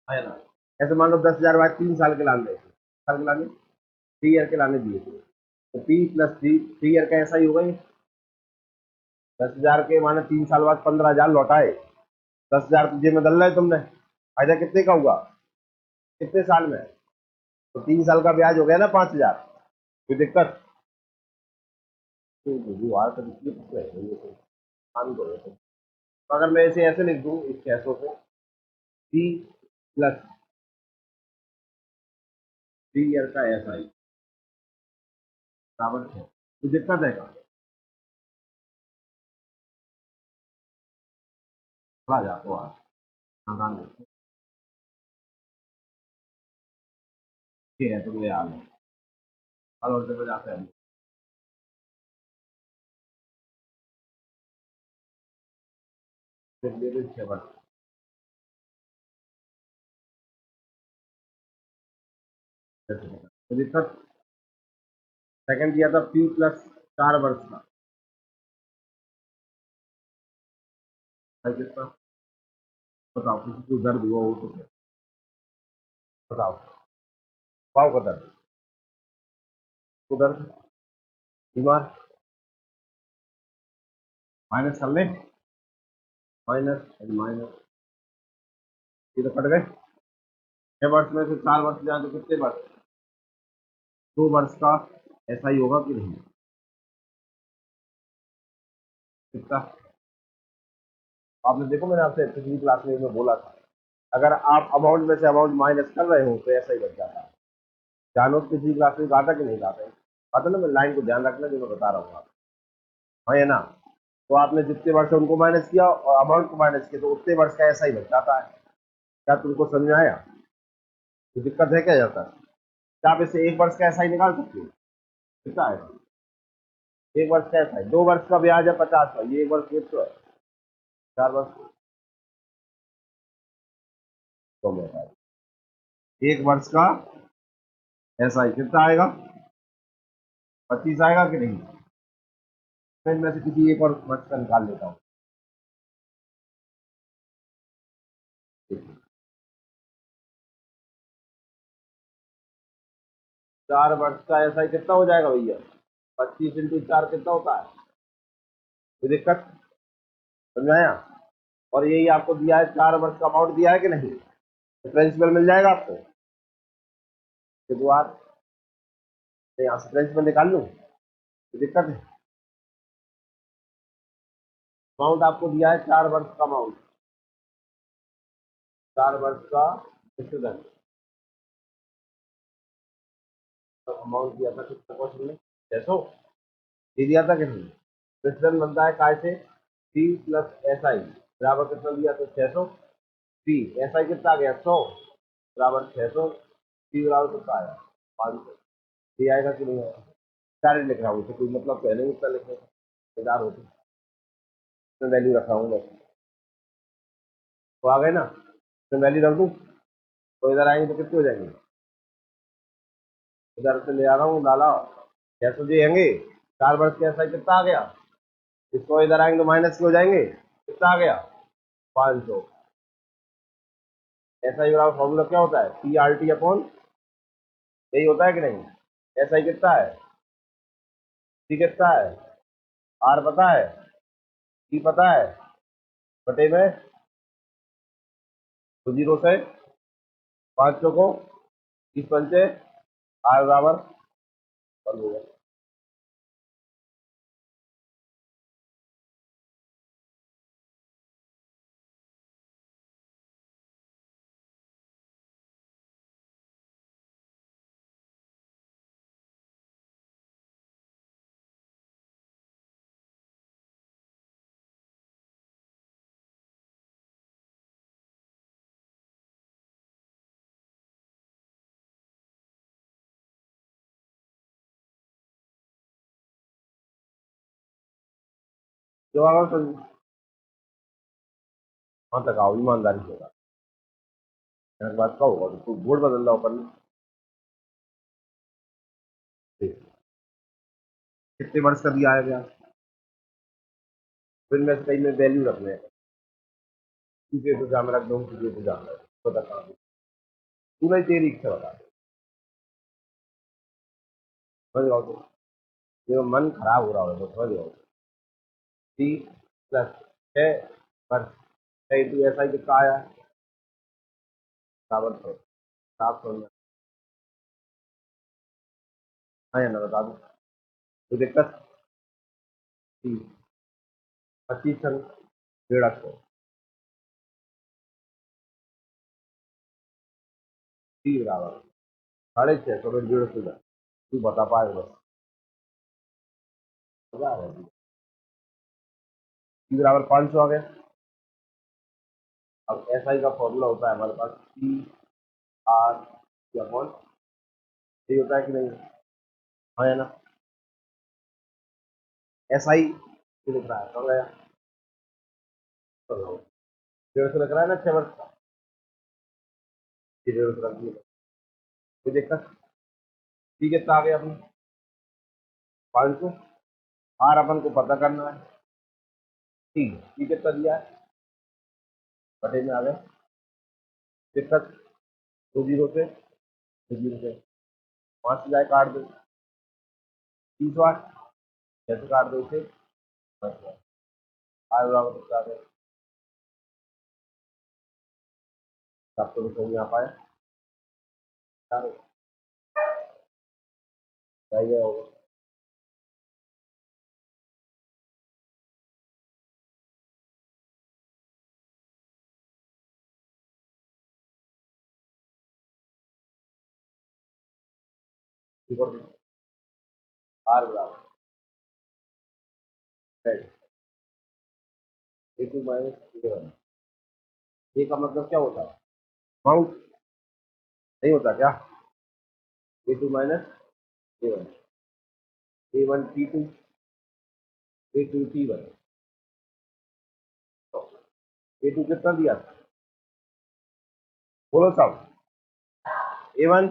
है ना। ऐसे मान लो 10,000 बाद 3 साल के लाने, साल के लाने 3 ईयर के लाने दिए थे, तो P+3 ईयर का ऐसा ही होगा ये, 10,000 के माने 3 साल बाद 15,000 लौटाए, 10,000 तुझे में डल रहे तुमने, फायदा कितने का हुआ, कितने साल में, तो 3 साल का ब्याज हो गया ना 5,000, कोई दिक्कत, तो अगर मैं इसे ऐसे लिख दूं इस 600 को P+3 ईयर का SI बराबर 6, तो दिक्कत है का थोड़ा जातो आज खानदान में, ठीक है तुम्हें याद है, कल और जब जाते हैं 6 वर्ष, तो दिक्कत, सेकंड दिया था P+4 वर्ष का, भाई कितना, बताओ किसी को दर्द हुआ हो तो बताओ, पाओ का दर्द, तो दर्द, बीमार, माइनस कर ले, माइनस माइनस, ये तो कट गए, 6 वर्ष में से 4 वर्ष जाए तो कितने वर्ष, 2 वर्ष का ऐसा ही होगा कि नहीं, कितना, आपने देखो मैंने आपसे पिछली क्लास में बोला था, अगर आप अमाउंट में से अमाउंट माइनस कर रहे हो तो ऐसा ही बच जाता है, जानो पिछली क्लास में कहा था कि नहीं कहा था, पता ना, मैं लाइन को ध्यान रखना जो मैं बता रहा हूँ आप, हाँ है ना, तो आपने जितने वर्ष उनको माइनस किया और अमाउंट को माइनस किया तो उतने वर्ष का ऐसा ही बच जाता है, क्या तुमको समझ में आया, तो दिक्कत है क्या जाता है, क्या आप इससे 1 वर्ष का ऐसा ही निकाल सकते हो, कितना है, 1 वर्ष का ऐसा है, 2 वर्ष का ब्याज है 50 का, ये 1 वर्ष कितना तो है, 4 वर्ष, तो मैं 1 वर्ष का ऐसा ही कितना आएगा, 25 आएगा कि नहीं, मैं इनमें से किसी एक और वर्ष का निकाल लेता हूँ, 4 वर्ष का ऐसा ही कितना हो जाएगा भैया, 25 × 4 कितना होता है, कोई दिक्कत, समझ आया, और यही आपको दिया है 4 वर्ष का अमाउंट दिया है कि नहीं, तो प्रिंसिपल मिल जाएगा आपको, के द्वार यहाँ से प्रिंसिपल निकाल लूँ, कोई दिक्कत है, अमाउंट आपको दिया है 4 वर्ष का अमाउंट, 4 वर्ष का स्टूडेंट, तो अमाउंट दिया था कितना क्वेश्चन में, 600, ये दिया था कि नहीं, मिश्रण बनता है काय से, पी प्लस एस आई बराबर कितना दिया तो 600, पी एस आई कितना आ गया 100 बराबर 600, पी बराबर कितना आया 500। ये आएगा कि नहीं आएगा? डायरेक्ट लिख रहा हूँ, कोई मतलब पहले ही इतना लिखने का बेकार होती, इसमें वैल्यू रखा हूँ बस, तो आ गए ना, इसमें वैल्यू रख दूँ तो इधर आएंगे तो कितने हो जाएंगे, इधर से ले आ रहा हूँ डाला 600 जी आएंगे, 4 वर्ष के ऐसा कितना आ गया, इसको इधर आएंगे तो माइनस के हो जाएंगे, कितना आ गया 500। ऐसा ही बराबर फॉर्मूला क्या होता है, पी आर टी अपॉन, यही होता है कि नहीं, ऐसा ही कितना है, टी कितना है, आर पता है, टी पता है, बटे में तो 0 से 500 को 30 पंचे आर बराबर 1 हो गया। जो अगर तो वहां तक आओ ईमानदारी से होगा, बात का होगा तो बोर्ड बदल रहा ऊपर में, कितने वर्ष का दिया है, फिर में से कहीं में वैल्यू रखने हैं, किसी तो जाम रख दो, किसी तो जाम रख दो, पता कहाँ पूरा ही तेरी इच्छा बता दो, समझ रहा हो तो, ये मन खराब हो रहा हो तो समझ रहा हो, 30 + 6 वर्ष 6 ऐसा ही कितना आया, बराबर 100, 700 हाँ या ना बता दो, कोई दिक्कत, 25 150, टी बराबर 650 में 150 तू बता पाएगा बस, मजा आ रहा है, टी बराबर 500 आ गया। अब एस आई का फॉर्मूला होता है हमारे पास पी आर अपॉन, ये होता है कि नहीं, हाँ या ना, एस आई लिख रहा है कब गया, 150 लिख रहा है ना 6 वर्ष का, 150 रख दिया, कोई दिक्कत, टी कितना आ गया अपने 500, आर अपन को पता करना है, टी कितना दिया है, बटे में आ गया, दिक्कत, 2 0 से 2 0 से 5 जाए काट दो, 30 बार 6 काट दो इसे, आर बराबर कितना आ गया, 700 रुपये यहाँ पाए, सही है होगा, आर बराबर A2 - A का मतलब क्या होता है, अमाउंट नहीं होता क्या, A2 - A1, A1 T2 A2 T1, A2 कितना दिया था, बोलो सब, A1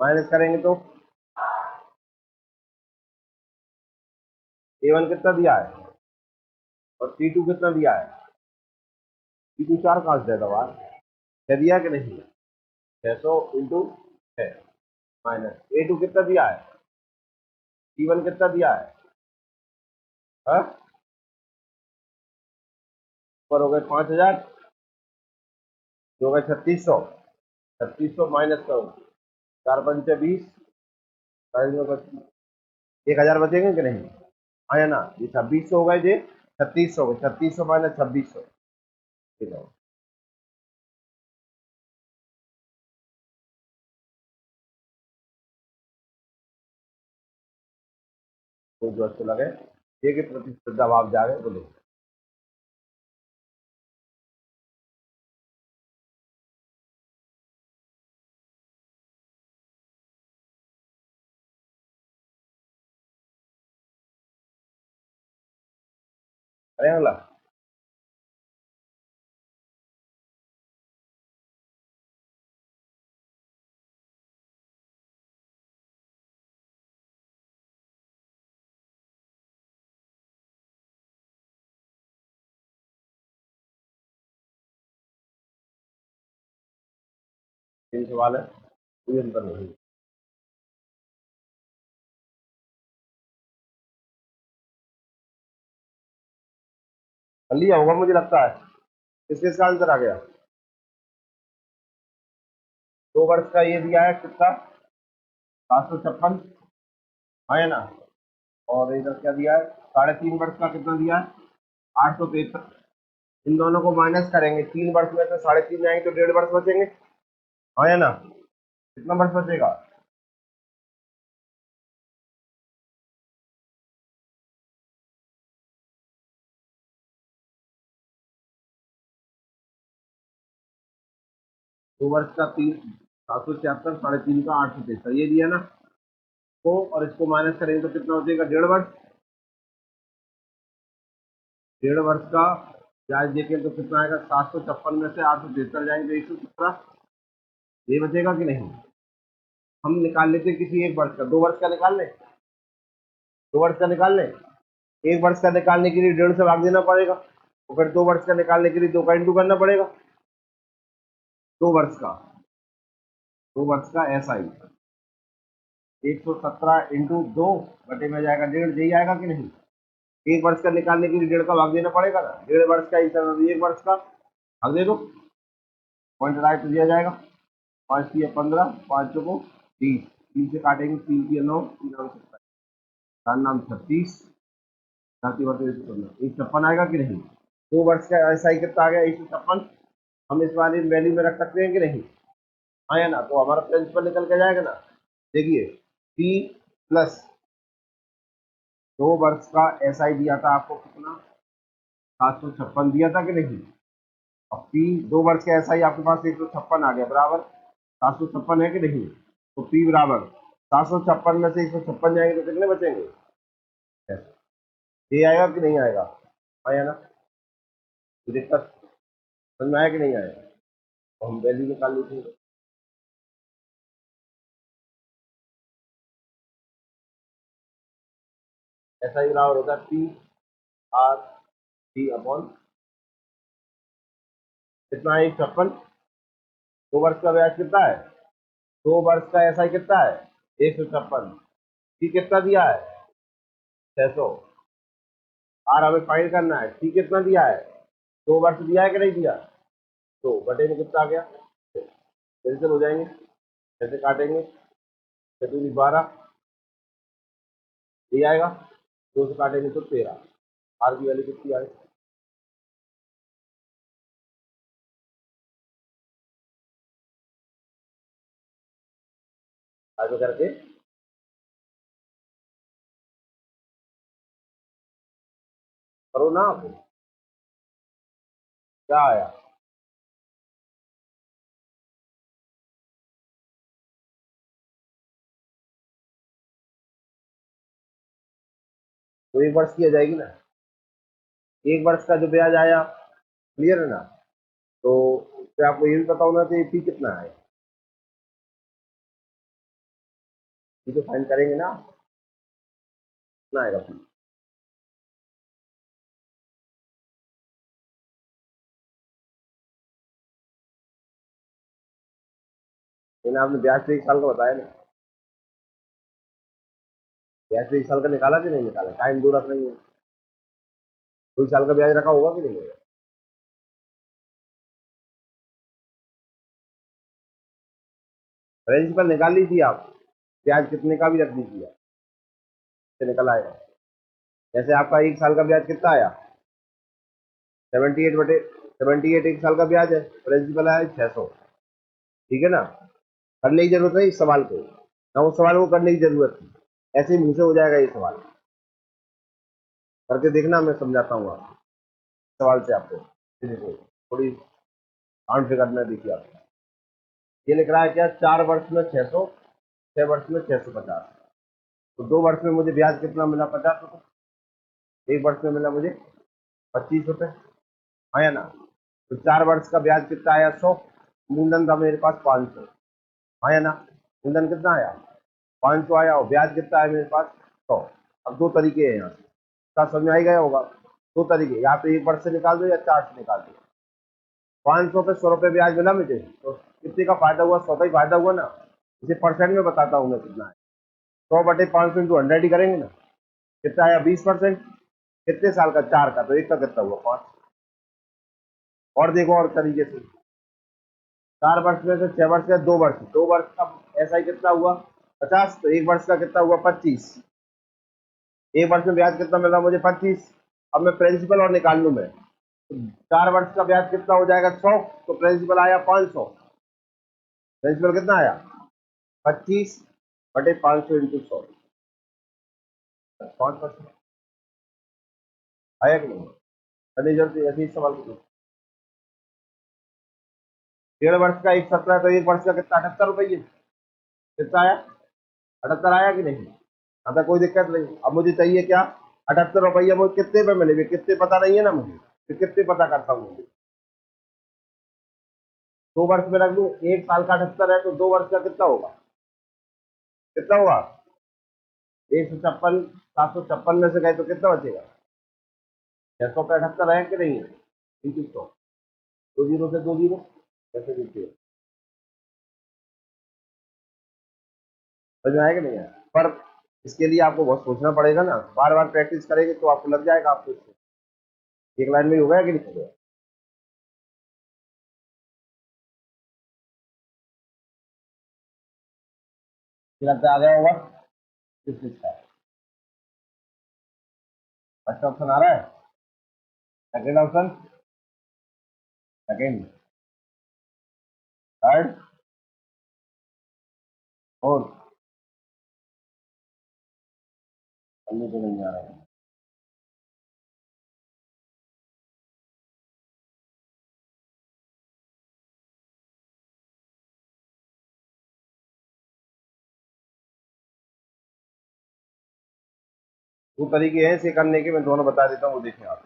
माइनस करेंगे तो A1 कितना दिया है और T2 कितना दिया है, T2 4 कहाँ से देता बार, क्या दिया कि नहीं, 600 × 6 माइनस A2 कितना दिया है, T1 कितना दिया है, हाँ ऊपर हो गए 5000, हो गए 3600, 3600 माइनस करो, 4 × 5 = 20, 1000 बचेंगे कि नहीं, हाँ या ना, ये 2600 हो गए, ये 3600 हो गए, 3600 माइनस 2600, ठीक है, तो जो अच्छे लगे ये के प्रतिशत जब आप जा रहे हैं तो लिख अरे अगला तीन सवाल है, कोई अंतर नहीं। कर लिया होगा मुझे लगता है। किस किस का आंसर आ गया? 2 वर्ष का ये दिया है कितना, 756, हाँ है ना। और इधर क्या दिया है, 3.5 वर्ष का कितना दिया है, 873। इन दोनों को माइनस करेंगे, 3 वर्ष में से 3.5 जाएंगे तो 1.5 वर्ष बचेंगे, हाँ है ना। कितना वर्ष बचेगा? 2 वर्ष का 776, 3.5 का 873, ये दिया ना। को और इसको माइनस करेंगे तो कितना बचेगा, 1.5 वर्ष। 1.5 वर्ष का ब्याज देखें तो कितना आएगा, 756 में से 873 जाएंगे तो 117, ये बचेगा कि नहीं। हम निकाल लेते हैं किसी एक वर्ष का, 2 वर्ष का निकाल लें, 2 वर्ष का निकाल लें। 1 वर्ष का निकालने के लिए 1.5 से भाग देना पड़ेगा, तो फिर 2 वर्ष का निकालने के लिए 2 का इंटू करना पड़ेगा। 2 वर्ष का, 2 वर्ष का ऐसा ही 117 इंटू 2 बटे में जाएगा 1.5, यही आएगा कि नहीं। 1 वर्ष का निकालने के लिए 1.5 का भाग देना पड़ेगा ना, 1.5 वर्ष का 1 वर्ष का भाग दे दो, पॉइंट राइट दिया जाएगा। 5 3 15, 5 को 30, 3 से काटेंगे, 3 की 9, 3 नाम 27, 4 नाम 36, 156 आएगा कि नहीं। 2 वर्ष का ऐसा ही कितना आ गया, 156। हम इस वाली वैल्यू में रख सकते हैं कि नहीं, हाँ है ना। तो हमारा प्रिंसिपल निकल के जाएगा ना। देखिए पी प्लस 2 वर्ष का ऐसा ही दिया था आपको कितना, 756 दिया था कि नहीं। अब पी 2 वर्ष का ऐसा ही आपके पास 156 आ गया, बराबर 756 है कि नहीं। तो पी बराबर 756 में से 156 जाएंगे तो कितने बचेंगे, ये आएगा कि नहीं आएगा, आया ना। तो दिक्कत समझ में आया कि नहीं आया, तो हम वैल्यू निकाल लेते हैं। ऐसा ही बराबर होता है पी आर टी अपॉन कितना है, 156। 2 वर्ष का ब्याज कितना है, 2 वर्ष का ऐसा ही कितना है, 156। टी कितना दिया है, 600। आर हमें फाइंड करना है, टी कितना दिया है, 2 वर्ष दिया है कि नहीं दिया। तो बटे में कितना आ गया, कैंसिल हो जाएंगे, कैसे काटेंगे, 6×12 ये आएगा, 2 से काटेंगे तो 13। आर की वैल्यू कितनी आएगी, आगे करके करो ना आप, क्या आया। तो 1 वर्ष की आ जाएगी ना, 1 वर्ष का जो ब्याज आया, क्लियर है ना। तो फिर आपको ये भी पता होना चाहिए पी कितना है, ये तो फाइंड करेंगे ना, कितना आएगा पी। लेकिन आपने ब्याज तो 1 साल का बताया ना, ब्याज तो 1 साल का निकाला कि नहीं निकाला, टाइम दो रख नहीं है, 2 साल का ब्याज रखा होगा कि नहीं होगा। प्रिंसिपल निकाल लीजिए आप, ब्याज कितने का भी रख दीजिए, से निकल आएगा। जैसे आपका 1 साल का ब्याज कितना आया, 78 1 साल का ब्याज है, प्रिंसिपल आया 600, ठीक है ना। करने की जरूरत है इस सवाल को, ना उस सवाल को करने की जरूरत थी, ऐसे ही मुंह से हो जाएगा ये सवाल। करके देखना, मैं समझाता हूँ आपको सवाल से आपको। ये देखो थोड़ी काउंट फिगर में देखिए आप, ये लिख रहा है क्या, 4 वर्ष में 600, 6 वर्ष में 650। तो 2 वर्ष में मुझे ब्याज कितना मिला, 50 रुपये। 1 वर्ष में मिला मुझे 25 रुपये, हाँ या ना। तो 4 वर्ष का ब्याज कितना आया, 100। मूलधन था मेरे पास 500, हाँ या ना। मूलधन कितना आया, 500 आया, और ब्याज कितना है मेरे पास, 100। अब दो तरीके हैं यहाँ, क्या समझ में आ ही गया होगा। दो तरीके, या तो 1 वर्ष से निकाल दो या 4 से निकाल दो। 500 पे 100 रुपये ब्याज मिला मुझे, तो कितने का फायदा हुआ, 100 का ही फायदा हुआ ना। इसे परसेंट में बताता हूँ मैं कितना है। 100/500 इंटू 100 ही करेंगे ना, कितना आया, 20%। कितने साल का, 4 का, तो एक का कितना हुआ, 5। और देखो और तरीके से, 4 वर्ष में से 6 वर्ष का 2 वर्ष, 2 वर्ष का ऐसा ही कितना हुआ, 50। तो 1 वर्ष का कितना हुआ, 25। 1 वर्ष में ब्याज कितना मिला मुझे, 25। अब मैं प्रिंसिपल और निकाल लूं मैं, तो 4 वर्ष का ब्याज कितना हो जाएगा, 100। तो प्रिंसिपल आया 500। प्रिंसिपल कितना आया, 25/500 इंटू 100, 5% आया कि नहीं। अरे जल्दी ऐसे ही सवाल करो। 1.5 वर्ष का 117 है, तो 1 वर्ष का कितना, 78 रुपये। कितना आया, 78 आया कि नहीं। आता कोई दिक्कत नहीं। अब मुझे चाहिए क्या, 78 रुपये। मुझे कितने पे मिलेंगे, कितने पता नहीं है ना मुझे, तो कितने पता करता हूँ मुझे। 2 वर्ष में रख लूँ, 1 साल का 78 है, तो 2 वर्ष का कितना होगा, कितना हुआ, 156। 756 में से गए तो कितना बचेगा, 600 पे 78 है कि नहीं है, 300। 2 जीरो से 2 जीरो, कैसे देखिए, समझ में आएगा नहीं आया। पर इसके लिए आपको बहुत सोचना पड़ेगा ना, बार बार प्रैक्टिस करेंगे तो आपको लग जाएगा। आपको एक लाइन में ही हो गया कि नहीं हो गया, लगता है आ गया होगा। किस चीज का, फर्स्ट ऑप्शन आ रहा है, second option, second, third, fourth, अन्य तो नहीं आ रहा है। दो तरीके हैं इसे करने के, मैं दोनों बता देता हूँ, वो देखें आप।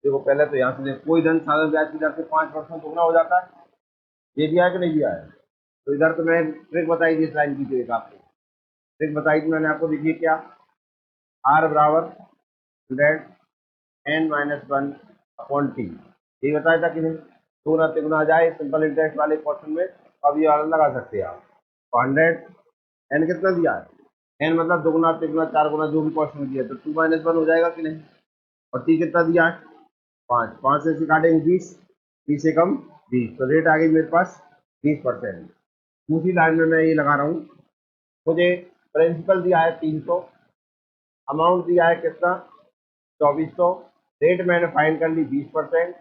देखो पहले तो यहाँ से देखो, कोई धन साधारण ब्याज की दर से 5% दुगना हो जाता है, ये दिया है कि नहीं दिया है। तो इधर तो मैं ट्रिक बताई थी इस लाइन की, जो एक आपको ट्रिक बताई थी मैंने आपको, देखिए क्या, आर बराबर 100 n-1/t, ये बताया था कि नहीं। दोगुना तिगुना आ जाए सिंपल इंटरेस्ट वाले क्वेश्चन में, अब ये वाला लगा सकते हैं आप। 100 n कितना दिया है, n मतलब दुगुना तिगुना 4 गुना जो भी क्वेश्चन दिया, तो 2 - 1 हो जाएगा कि नहीं। और t कितना दिया है, 5। 5 से काटेंगे 20, 20 से कम 20, तो रेट आ गई मेरे पास 20%। दूसरी लाइन में मैं ये लगा रहा हूँ, मुझे प्रिंसिपल दिया है 300, अमाउंट दिया है कितना, 2400, रेट मैंने फाइंड कर ली 20%,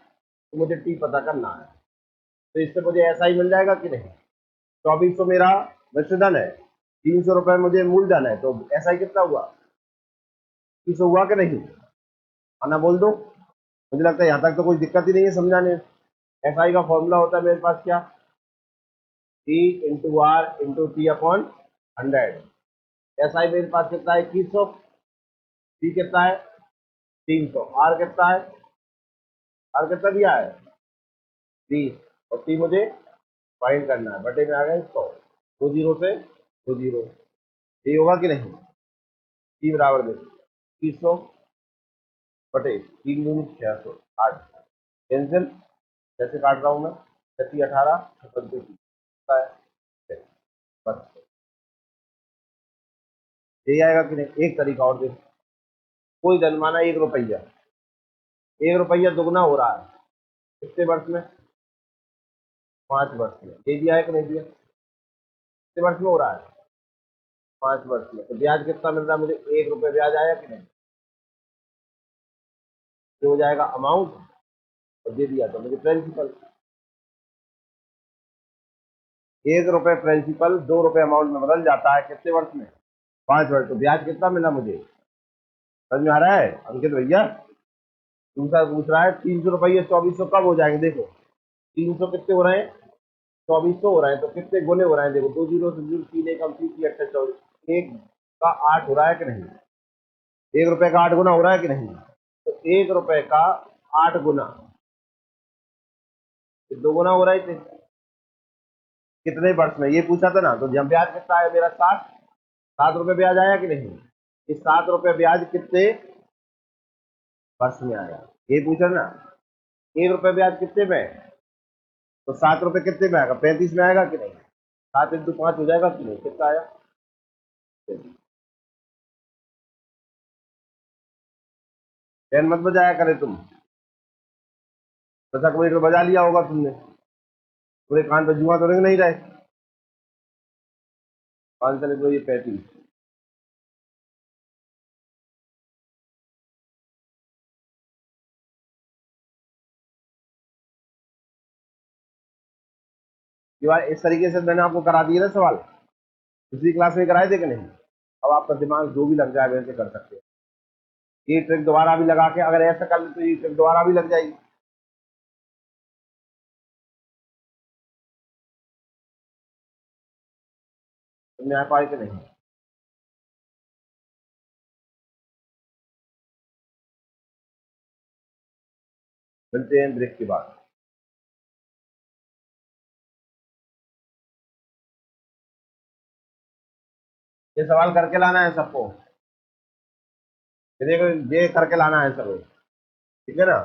तो मुझे टी पता करना है। तो इससे मुझे ऐसा ही मिल जाएगा कि नहीं। 2400 मेरा मिश्रधन है, 300 रुपये मुझे मूलधन है, तो ऐसा ही कितना हुआ, 300 हुआ कि नहीं, आना बोल दो। मुझे लगता है यहाँ तक तो कोई दिक्कत ही नहीं है समझाने। एस आई का फॉर्मूला होता है मेरे पास क्या, T into R into T upon 100। S I मेरे पास कितना है, 2100। टी कितना है, 300। आर कितना है, आर कितना दिया है, 20। और टी मुझे फाइंड करना है, बटे में आ गए 100। 2 जीरो से 2 जीरो, ये होगा कि नहीं। टी बराबर में 2100 बटे 3 × 6 8, कैंसिल, कैसे काट रहा हूँ मैं, 36 18 56 बस, यही आएगा कि नहीं। एक तरीका और देखो, कोई धन माना 1 रुपया, 1 रुपया दुगना हो रहा है कितने वर्ष में, 5 वर्ष में, ये दिया है कि नहीं दिया, कितने वर्ष में हो रहा है, 5 वर्ष में। तो ब्याज कितना मिल रहा है मुझे, 1 रुपये ब्याज आया कि नहीं, ये हो जाएगा अमाउंट, और दे दिया तो मुझे प्रिंसिपल। ₹1 प्रिंसिपल ₹2 अमाउंट में बदल जाता है कितने वर्ष में? 5 वर्ष। तो ब्याज कितना मिला मुझे? समझ में आ रहा है अंकित भैया? दूसरा पूछ रहा है 300 रुपये 2400 कब हो जाएंगे? देखो 300 कितने हो रहे हैं? 2400 हो रहे हैं, तो कितने गुने हो रहे हैं? देखो 2 जीरो से जीरो, 3 एक 24, 1 का 8 हो रहा है कि नहीं? ₹1 का 8 गुना हो रहा है कि नहीं? तो ₹1 का 8 गुना 2 गुना हो रहा है कितने वर्ष में? ये पूछा था ना। तो जब ब्याज कितना है मेरा? 7 रुपए ब्याज आया कि नहीं? इस ₹7 ब्याज कितने वर्ष में आया? ये पूछा ना। ₹1 ब्याज कितने में है? तो ₹7 कितने में आएगा? 35 में आएगा कि नहीं? 7 × 5 हो जाएगा कि नहीं? कितना आया? पेन मत बजाया करे तुम। 10 मिनट में बजा लिया होगा तुमने। पूरे कान पे जुआ तो रिंग नहीं रहे। 5 चले तो ये 35। ये बात इस तरीके से मैंने आपको करा दिया ना सवाल। दूसरी क्लास में कराए थे कि नहीं? अब आपका दिमाग जो भी लग जाए वैसे कर सकते हैं। ये ट्रिक दोबारा भी लगा के अगर ऐसा कर ले तो ये ट्रिक दोबारा भी लग जाएगी। तुमने आ पाए कि नहीं? मिलते हैं ब्रेक के बाद। ये सवाल करके लाना है सबको। ये देखो ये करके लाना है सबको। ठीक है ना?